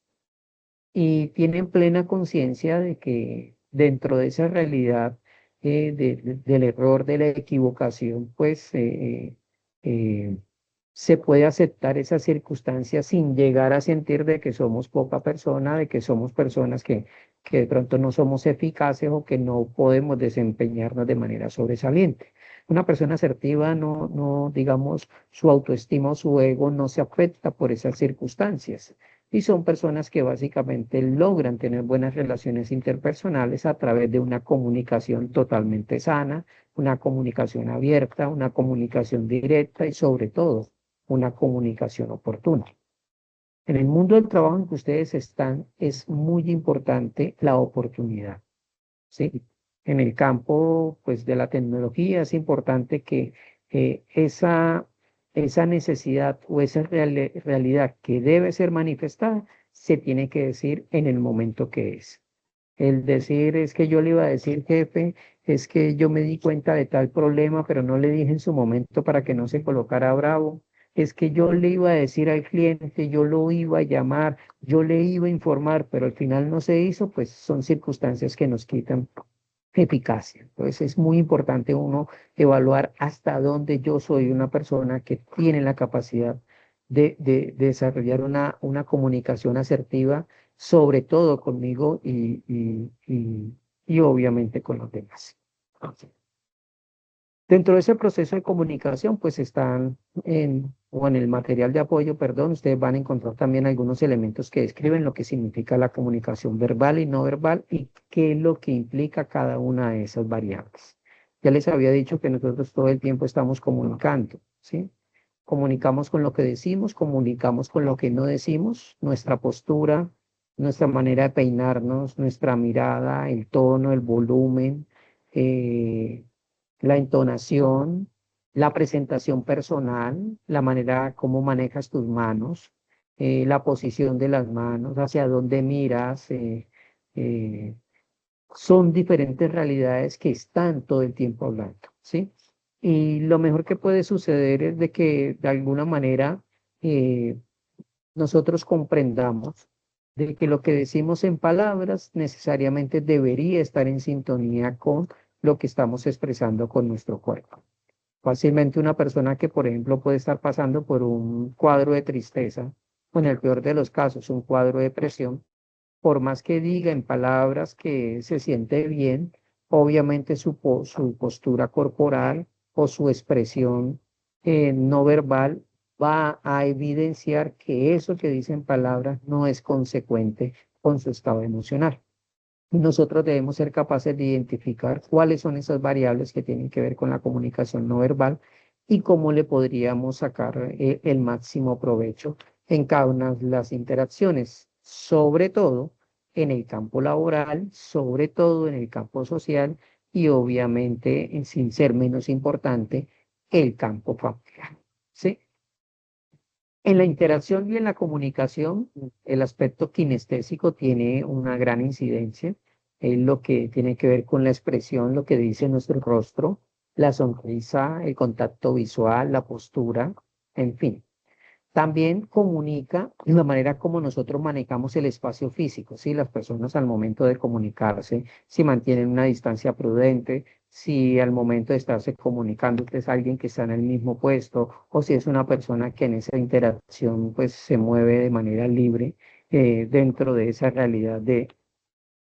y tienen plena conciencia de que dentro de esa realidad del error, de la equivocación, pues eh, se puede aceptar esas circunstancias sin llegar a sentir de que somos poca persona, de que somos personas que de pronto no somos eficaces o que no podemos desempeñarnos de manera sobresaliente. Una persona asertiva no, digamos, su autoestima o su ego no se afecta por esas circunstancias y son personas que básicamente logran tener buenas relaciones interpersonales a través de una comunicación totalmente sana, una comunicación abierta, una comunicación directa y sobre todo una comunicación oportuna. En el mundo del trabajo en que ustedes están es muy importante la oportunidad, ¿sí? En el campo, pues, de la tecnología es importante que esa necesidad o esa realidad que debe ser manifestada se tiene que decir en el momento que es. El decir es que yo le iba a decir, jefe, es que yo me di cuenta de tal problema, pero no le dije en su momento para que no se colocara bravo. Es que yo le iba a decir al cliente, yo lo iba a llamar, yo le iba a informar, pero al final no se hizo, pues son circunstancias que nos quitan eficacia. Entonces es muy importante uno evaluar hasta dónde yo soy una persona que tiene la capacidad de desarrollar una comunicación asertiva, sobre todo conmigo y obviamente con los demás. Dentro de ese proceso de comunicación, pues están o en el material de apoyo, perdón, ustedes van a encontrar también algunos elementos que describen lo que significa la comunicación verbal y no verbal y qué es lo que implica cada una de esas variables. Ya les había dicho que nosotros todo el tiempo estamos comunicando, ¿sí? Comunicamos con lo que decimos, comunicamos con lo que no decimos, nuestra postura, nuestra manera de peinarnos, nuestra mirada, el tono, el volumen, la entonación, la presentación personal, la manera como manejas tus manos, la posición de las manos, hacia dónde miras, eh, son diferentes realidades que están todo el tiempo hablando, ¿sí? Y lo mejor que puede suceder es de que de alguna manera eh, nosotros comprendamos de que lo que decimos en palabras necesariamente debería estar en sintonía con lo que estamos expresando con nuestro cuerpo. Fácilmente una persona que, por ejemplo, puede estar pasando por un cuadro de tristeza, o en el peor de los casos, un cuadro de depresión, por más que diga en palabras que se siente bien, obviamente su postura corporal o su expresión no verbal va a evidenciar que eso que dice en palabras no es consecuente con su estado emocional. Nosotros debemos ser capaces de identificar cuáles son esas variables que tienen que ver con la comunicación no verbal y cómo le podríamos sacar el máximo provecho en cada una de las interacciones, sobre todo en el campo laboral, sobre todo en el campo social y obviamente, sin ser menos importante, el campo familiar. ¿Sí? En la interacción y en la comunicación, el aspecto kinestésico tiene una gran incidencia. Es lo que tiene que ver con la expresión, lo que dice nuestro rostro, la sonrisa, el contacto visual, la postura, en fin. También comunica la manera como nosotros manejamos el espacio físico, ¿sí? Las personas al momento de comunicarse, si mantienen una distancia prudente, si al momento de estarse comunicando es alguien que está en el mismo puesto o si es una persona que en esa interacción pues se mueve de manera libre dentro de esa realidad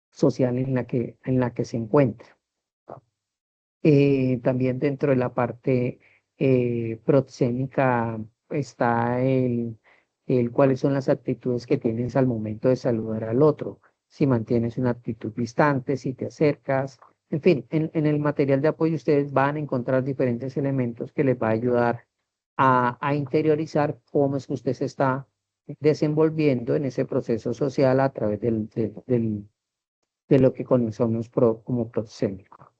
social en la que se encuentra. También dentro de la parte proxémica está cuáles son las actitudes que tienes al momento de saludar al otro. Si mantienes una actitud distante, si te acercas. En fin, en el material de apoyo ustedes van a encontrar diferentes elementos que les va a ayudar a interiorizar cómo es que usted se está desenvolviendo en ese proceso social a través de lo que conocemos como proxémico.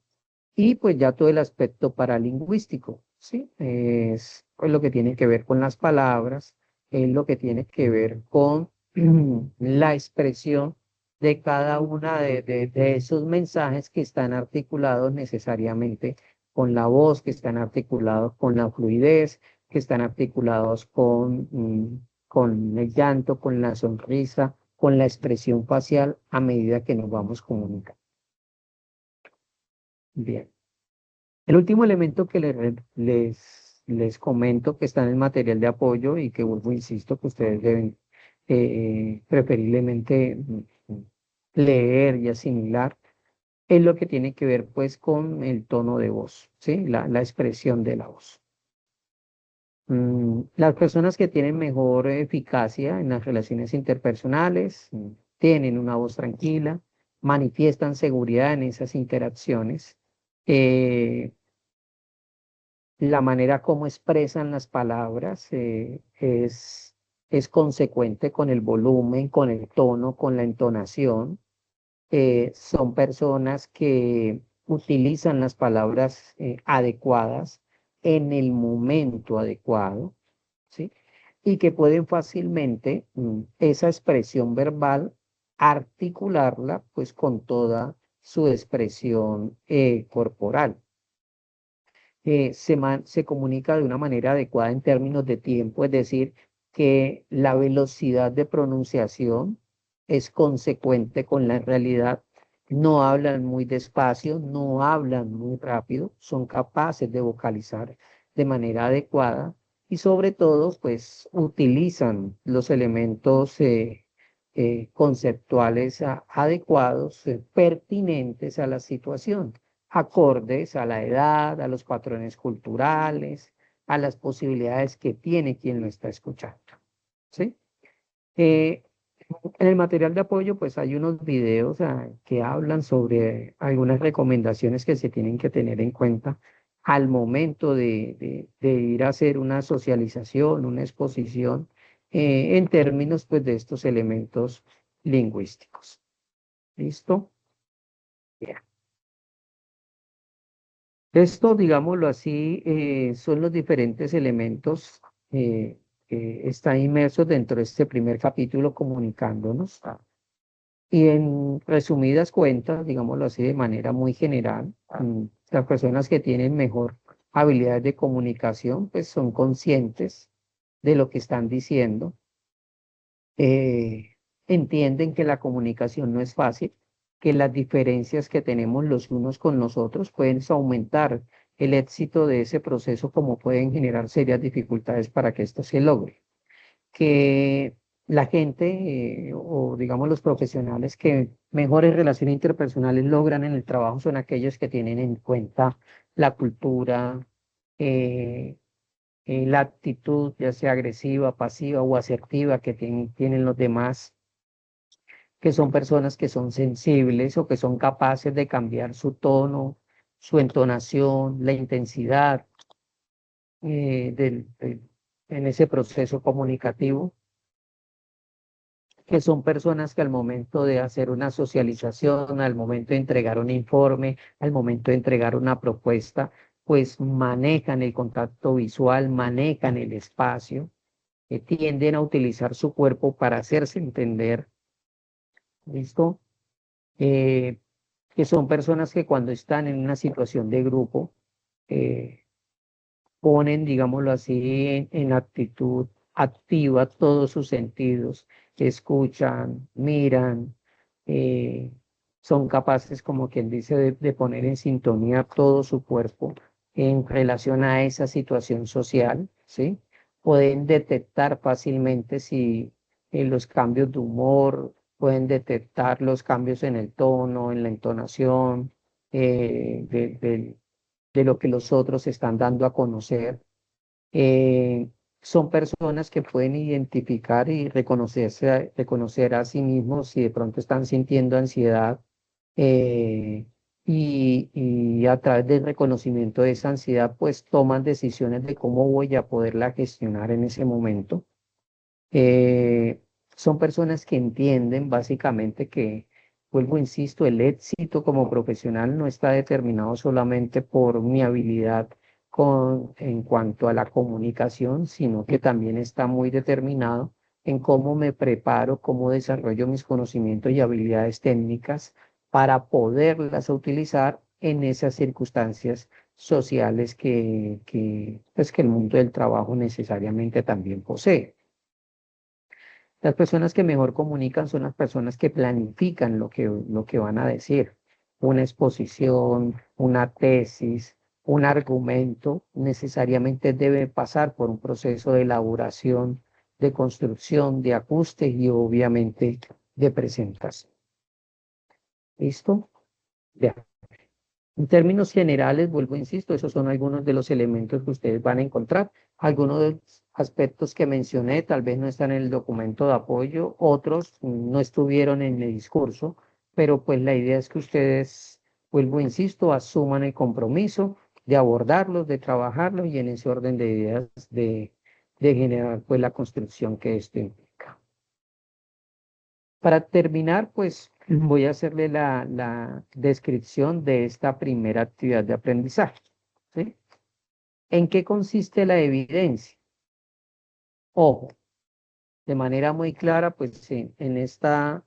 Y pues ya todo el aspecto paralingüístico, ¿sí? Es pues, lo que tiene que ver con las palabras, es lo que tiene que ver con la expresión de cada una de esos mensajes que están articulados necesariamente con la voz, que están articulados con la fluidez, que están articulados con el llanto, con la sonrisa, con la expresión facial a medida que nos vamos comunicando. Bien. El último elemento que les comento que está en el material de apoyo y que vuelvo, insisto, que ustedes deben preferiblemente leer y asimilar, es lo que tiene que ver pues con el tono de voz, ¿sí? La expresión de la voz. Las personas que tienen mejor eficacia en las relaciones interpersonales tienen una voz tranquila, manifiestan seguridad en esas interacciones. eh, la manera como expresan las palabras es consecuente con el volumen, con el tono, con la entonación. Son personas que utilizan las palabras adecuadas en el momento adecuado, ¿sí? Y que pueden fácilmente esa expresión verbal articularla pues con toda su expresión corporal. Se comunica de una manera adecuada en términos de tiempo, es decir, que la velocidad de pronunciación es consecuente con la realidad. No hablan muy despacio, no hablan muy rápido, son capaces de vocalizar de manera adecuada y sobre todo, pues utilizan los elementos conceptuales adecuados, pertinentes a la situación, acordes a la edad, a los patrones culturales, a las posibilidades que tiene quien lo está escuchando. ¿Sí? Eh, en el material de apoyo, pues hay unos videos que hablan sobre algunas recomendaciones que se tienen que tener en cuenta al momento de ir a hacer una socialización, una exposición, en términos pues, de estos elementos lingüísticos. ¿Listo? Bien. Esto, digámoslo así, son los diferentes elementos que están inmersos dentro de este primer capítulo comunicándonos. Y en resumidas cuentas, digámoslo así de manera muy general, las personas que tienen mejor habilidades de comunicación, pues son conscientes de lo que están diciendo, eh, entienden que la comunicación no es fácil, que las diferencias que tenemos los unos con los otros pueden aumentar el éxito de ese proceso, como pueden generar serias dificultades para que esto se logre. Que la gente, o digamos los profesionales que mejores relaciones interpersonales logran en el trabajo son aquellos que tienen en cuenta la cultura, eh, la actitud, ya sea agresiva, pasiva o asertiva que tienen los demás, que son personas que son sensibles o que son capaces de cambiar su tono, su entonación, la intensidad en ese proceso comunicativo, que son personas que al momento de hacer una socialización, al momento de entregar un informe, al momento de entregar una propuesta, pues manejan el contacto visual, manejan el espacio, tienden a utilizar su cuerpo para hacerse entender, ¿listo? Eh, que son personas que cuando están en una situación de grupo, eh, ponen, digámoslo así, en actitud activa todos sus sentidos, escuchan, miran, eh, son capaces, como quien dice, de poner en sintonía todo su cuerpo en relación a esa situación social, ¿sí? Pueden detectar fácilmente si los cambios de humor, pueden detectar los cambios en el tono, en la entonación, de lo que los otros están dando a conocer. Eh, Son personas que pueden identificar y reconocer a sí mismos si de pronto están sintiendo ansiedad, eh, y a través del reconocimiento de esa ansiedad, pues toman decisiones de cómo voy a poderla gestionar en ese momento. Eh, Son personas que entienden básicamente que, vuelvo, insisto, el éxito como profesional no está determinado solamente por mi habilidad en cuanto a la comunicación, sino que también está muy determinado en cómo me preparo, cómo desarrollo mis conocimientos y habilidades técnicas para poderlas utilizar en esas circunstancias sociales pues, que el mundo del trabajo necesariamente también posee. Las personas que mejor comunican son las personas que planifican lo que van a decir. Una exposición, una tesis, un argumento necesariamente debe pasar por un proceso de elaboración, de construcción, de ajuste y obviamente de presentación. ¿Listo? Ya. En términos generales, vuelvo, insisto, esos son algunos de los elementos que ustedes van a encontrar. Algunos de los aspectos que mencioné tal vez no están en el documento de apoyo, otros no estuvieron en el discurso, pero pues la idea es que ustedes, vuelvo, insisto, asuman el compromiso de abordarlos, de trabajarlos y en ese orden de ideas de generar pues la construcción que esto implica. Para terminar, pues voy a hacerle la descripción de esta primera actividad de aprendizaje, ¿sí? ¿En qué consiste la evidencia? Ojo, de manera muy clara, pues en esta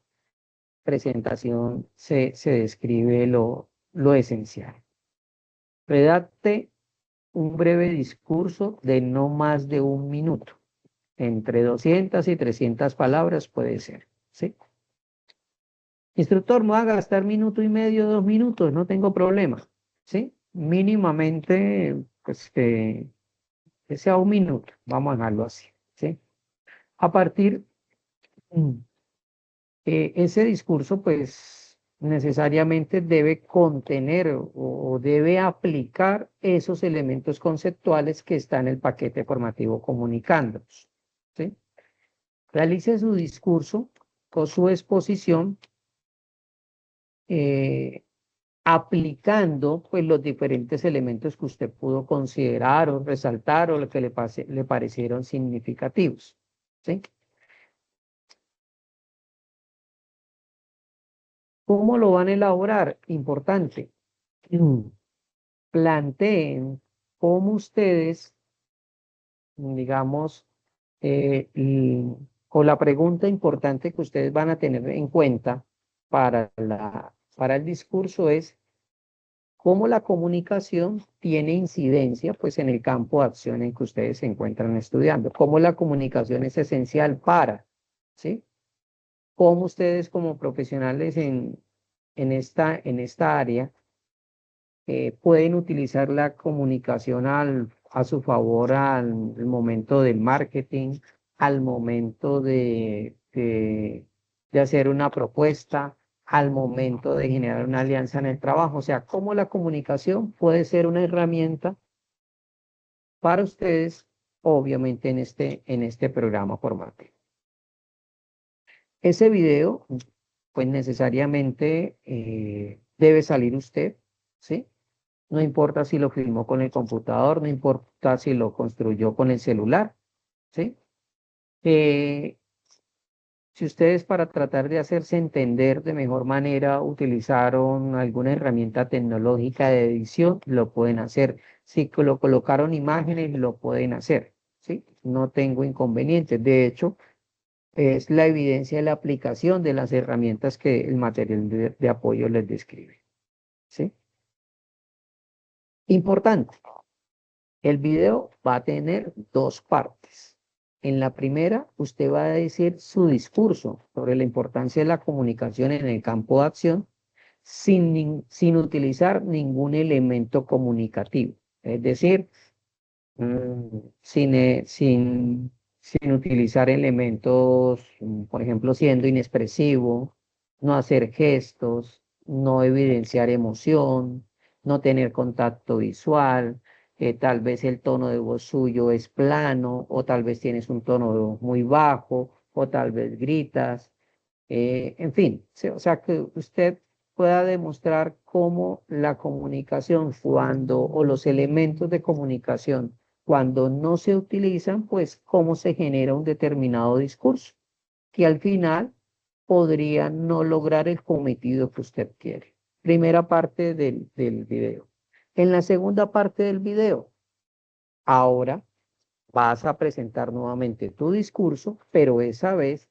presentación se describe lo esencial. Redacte un breve discurso de no más de un minuto, entre 200 y 300 palabras puede ser, ¿sí? Instructor, me va a gastar minuto y medio, 2 minutos, no tengo problema, ¿sí? Mínimamente, pues que sea un minuto, vamos a dejarlo así, ¿sí? A partir, mm, ese discurso, pues necesariamente debe contener o debe aplicar esos elementos conceptuales que están en el paquete formativo comunicándonos, ¿sí? Realice su discurso o su exposición, eh, aplicando pues los diferentes elementos que usted pudo considerar o resaltar o lo que le parecieron significativos, ¿sí? ¿Cómo lo van a elaborar? Importante. planteen cómo ustedes, digamos, o la pregunta importante que ustedes van a tener en cuenta para el discurso es cómo la comunicación tiene incidencia pues, en el campo de acción en que ustedes se encuentran estudiando, cómo la comunicación es esencial para, ¿sí? Cómo ustedes como profesionales en esta área pueden utilizar la comunicación a su favor al momento del marketing, al momento de hacer una propuesta, al momento de generar una alianza en el trabajo. O sea, cómo la comunicación puede ser una herramienta para ustedes, obviamente, en este programa formativo. Ese video, pues necesariamente debe salir usted, ¿sí? No importa si lo filmó con el computador, no importa si lo construyó con el celular, ¿sí? Eh, si ustedes para tratar de hacerse entender de mejor manera utilizaron alguna herramienta tecnológica de edición, lo pueden hacer. Si lo colocaron imágenes, lo pueden hacer, ¿sí? No tengo inconvenientes. De hecho, es la evidencia de la aplicación de las herramientas que el material de apoyo les describe, ¿sí? Importante. El video va a tener dos partes. En la primera, usted va a decir su discurso sobre la importancia de la comunicación en el campo de acción sin utilizar ningún elemento comunicativo. Es decir, sin utilizar elementos, por ejemplo, siendo inexpresivo, no hacer gestos, no evidenciar emoción, no tener contacto visual, tal vez el tono de voz suyo es plano, o tal vez tienes un tono de voz muy bajo, o tal vez gritas, en fin, o sea, que usted pueda demostrar cómo la comunicación, o los elementos de comunicación, cuando no se utilizan, pues cómo se genera un determinado discurso, que al final podría no lograr el cometido que usted quiere. Primera parte del video. En la segunda parte del video, ahora vas a presentar nuevamente tu discurso, pero esta vez,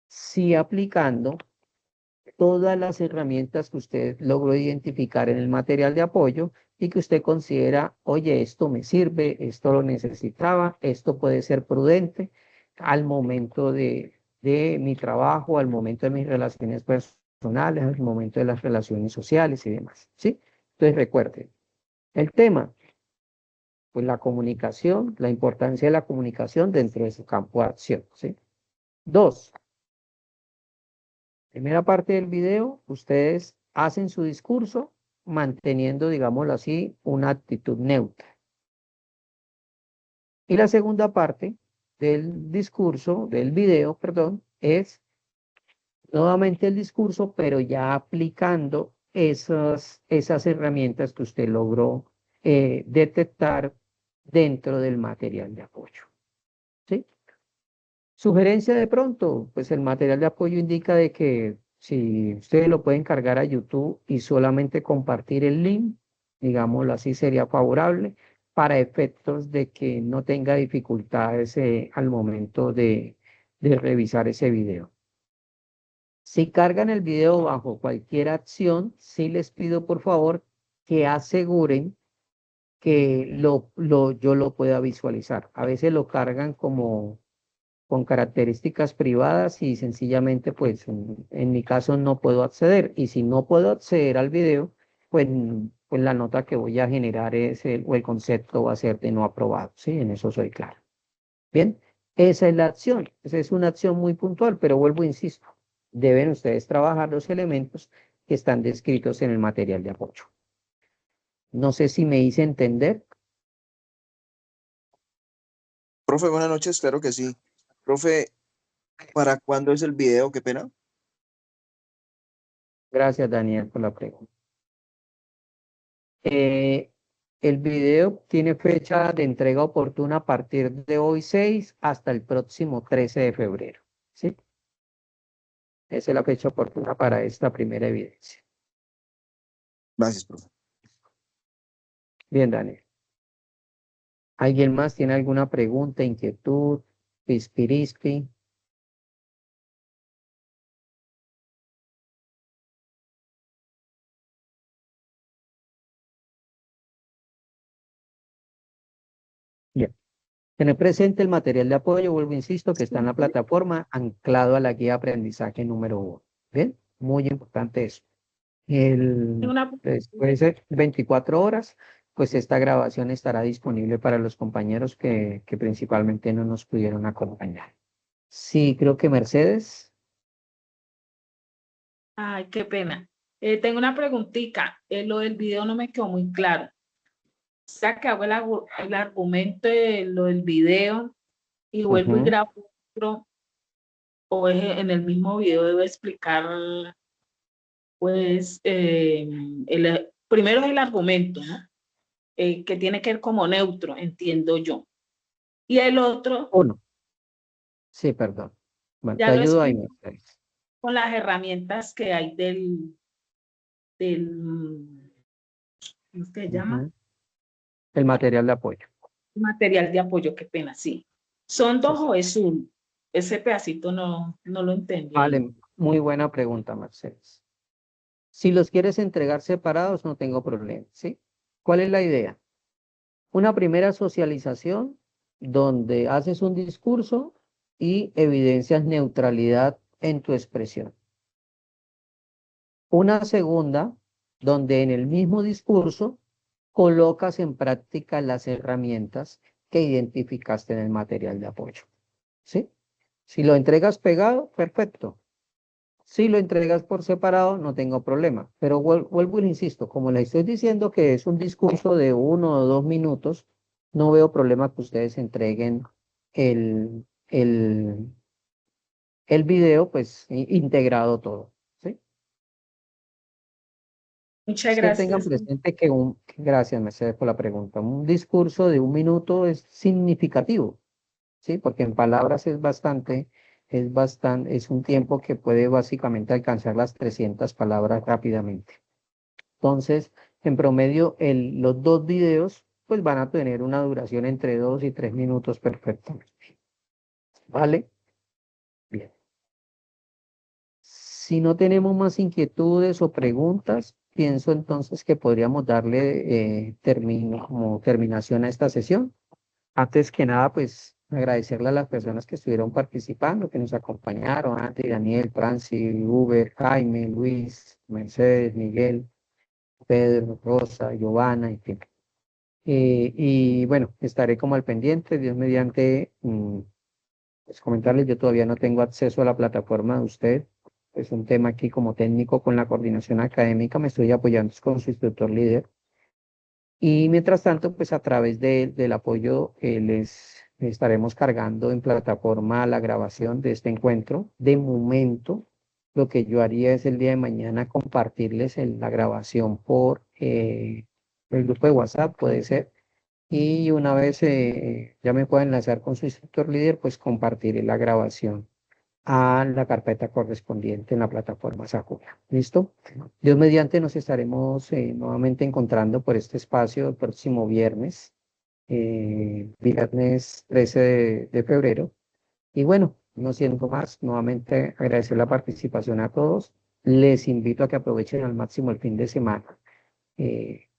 sí aplicando todas las herramientas que usted logró identificar en el material de apoyo y que usted considera, oye, esto me sirve, esto lo necesitaba, esto puede ser prudente al momento de mi trabajo, al momento de mis relaciones personales, al momento de las relaciones sociales y demás, ¿sí? Entonces recuerde, el tema, pues la comunicación, la importancia de la comunicación dentro de su campo de acción, ¿sí? Dos, primera parte del video, ustedes hacen su discurso manteniendo, digámoslo así, una actitud neutra. Y la segunda parte del discurso, del video, perdón, es nuevamente el discurso, pero ya aplicando esas herramientas que usted logró detectar dentro del material de apoyo. ¿Sí? Sugerencia de pronto, pues el material de apoyo indica de que si ustedes lo pueden cargar a YouTube y solamente compartir el link, digámoslo así, sería favorable para efectos de que no tenga dificultades al momento de revisar ese video. Si cargan el video bajo cualquier acción, sí les pido por favor que aseguren que yo lo pueda visualizar. A veces lo cargan como con características privadas y sencillamente, pues en mi caso no puedo acceder. Y si no puedo acceder al video, pues la nota que voy a generar o el concepto va a ser de no aprobado. Sí, en eso soy claro. Bien, esa es la acción. Esa es una acción muy puntual, pero vuelvo, insisto, deben ustedes trabajar los elementos que están descritos en el material de apoyo. No sé si me hice entender. Profe, buenas noches, claro que sí. Profe, ¿para cuándo es el video? Qué pena. Gracias, Daniel, por la pregunta. El video tiene fecha de entrega oportuna a partir de hoy 6 hasta el próximo 13 de febrero. ¿Sí? Esa es la fecha oportuna para esta primera evidencia. Gracias, profe. Bien, Daniel. ¿Alguien más tiene alguna pregunta, inquietud, pispirispi? Bien. Tener presente el material de apoyo, vuelvo, insisto, que está en la plataforma, anclado a la guía de aprendizaje número 1. Bien, muy importante eso. Después de 24 horas, pues esta grabación estará disponible para los compañeros que principalmente no nos pudieron acompañar. Sí, creo que Mercedes. Ay, qué pena. Tengo una preguntita. Lo del video no me quedó muy claro. O sea, que hago el argumento de lo del video y vuelvo y grabo otro, o en el mismo video debo explicar, pues, primero es el argumento, ¿no? Que tiene que ver como neutro, entiendo yo. Y el otro, Uno. Sí, perdón. Bueno, ya te lo ayudo ahí, explico Mercedes. con las herramientas que hay ¿cómo se llama? El material de apoyo. Material de apoyo, qué pena, sí. ¿Son dos o es uno? Ese pedacito no lo entendí. Vale, muy buena pregunta, Mercedes. Si los quieres entregar separados, no tengo problema, ¿sí? ¿Cuál es la idea? Una primera socialización donde haces un discurso y evidencias neutralidad en tu expresión. Una segunda, donde en el mismo discurso colocas en práctica las herramientas que identificaste en el material de apoyo, ¿sí? Si lo entregas pegado, perfecto. Si lo entregas por separado, no tengo problema. Pero vuelvo y insisto, como les estoy diciendo que es un discurso de 1 o 2 minutos, no veo problema que ustedes entreguen el, el, el video, pues, integrado todo, ¿sí? Muchas Que tengan gracias. presente gracias, Mercedes, por la pregunta, un discurso de 1 minuto es significativo, ¿sí? Porque en palabras es un tiempo que puede básicamente alcanzar las 300 palabras rápidamente. Entonces, en promedio, los 2 videos, pues van a tener una duración entre 2 y 3 minutos perfectamente. ¿Vale? Bien. Si no tenemos más inquietudes o preguntas, pienso entonces que podríamos darle como terminación a esta sesión. Antes que nada, pues agradecerle a las personas que estuvieron participando, que nos acompañaron, Andy, Daniel, Franci, Uber, Jaime, Luis, Mercedes, Miguel, Pedro, Rosa, Giovanna, en fin. Y bueno, estaré como al pendiente, Dios mediante, pues comentarles, yo todavía no tengo acceso a la plataforma de usted. Es un tema aquí como técnico con la coordinación académica, me estoy apoyando con su instructor líder. Y mientras tanto, pues a través del apoyo les estaremos cargando en plataforma la grabación de este encuentro. De momento, lo que yo haría es el día de mañana compartirles la grabación por el grupo de WhatsApp, puede ser. Y una vez ya me pueden enlazar con su instructor líder, pues compartiré la grabación a la carpeta correspondiente en la plataforma Sakura. ¿Listo? Dios mediante nos estaremos nuevamente encontrando por este espacio el próximo viernes, viernes 13 de febrero. Y bueno, no siendo más, nuevamente agradecer la participación a todos. Les invito a que aprovechen al máximo el fin de semana.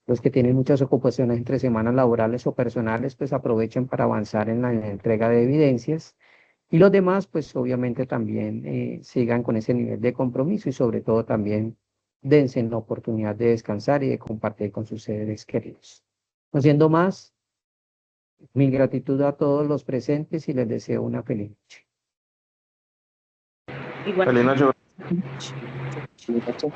Los que tienen muchas ocupaciones entre semanas laborales o personales, pues aprovechen para avanzar en la entrega de evidencias. Y los demás, pues obviamente también sigan con ese nivel de compromiso y sobre todo también dense la oportunidad de descansar y de compartir con sus seres queridos. No siendo más, mi gratitud a todos los presentes y les deseo una feliz noche. Igual. Feliz noche. Feliz noche.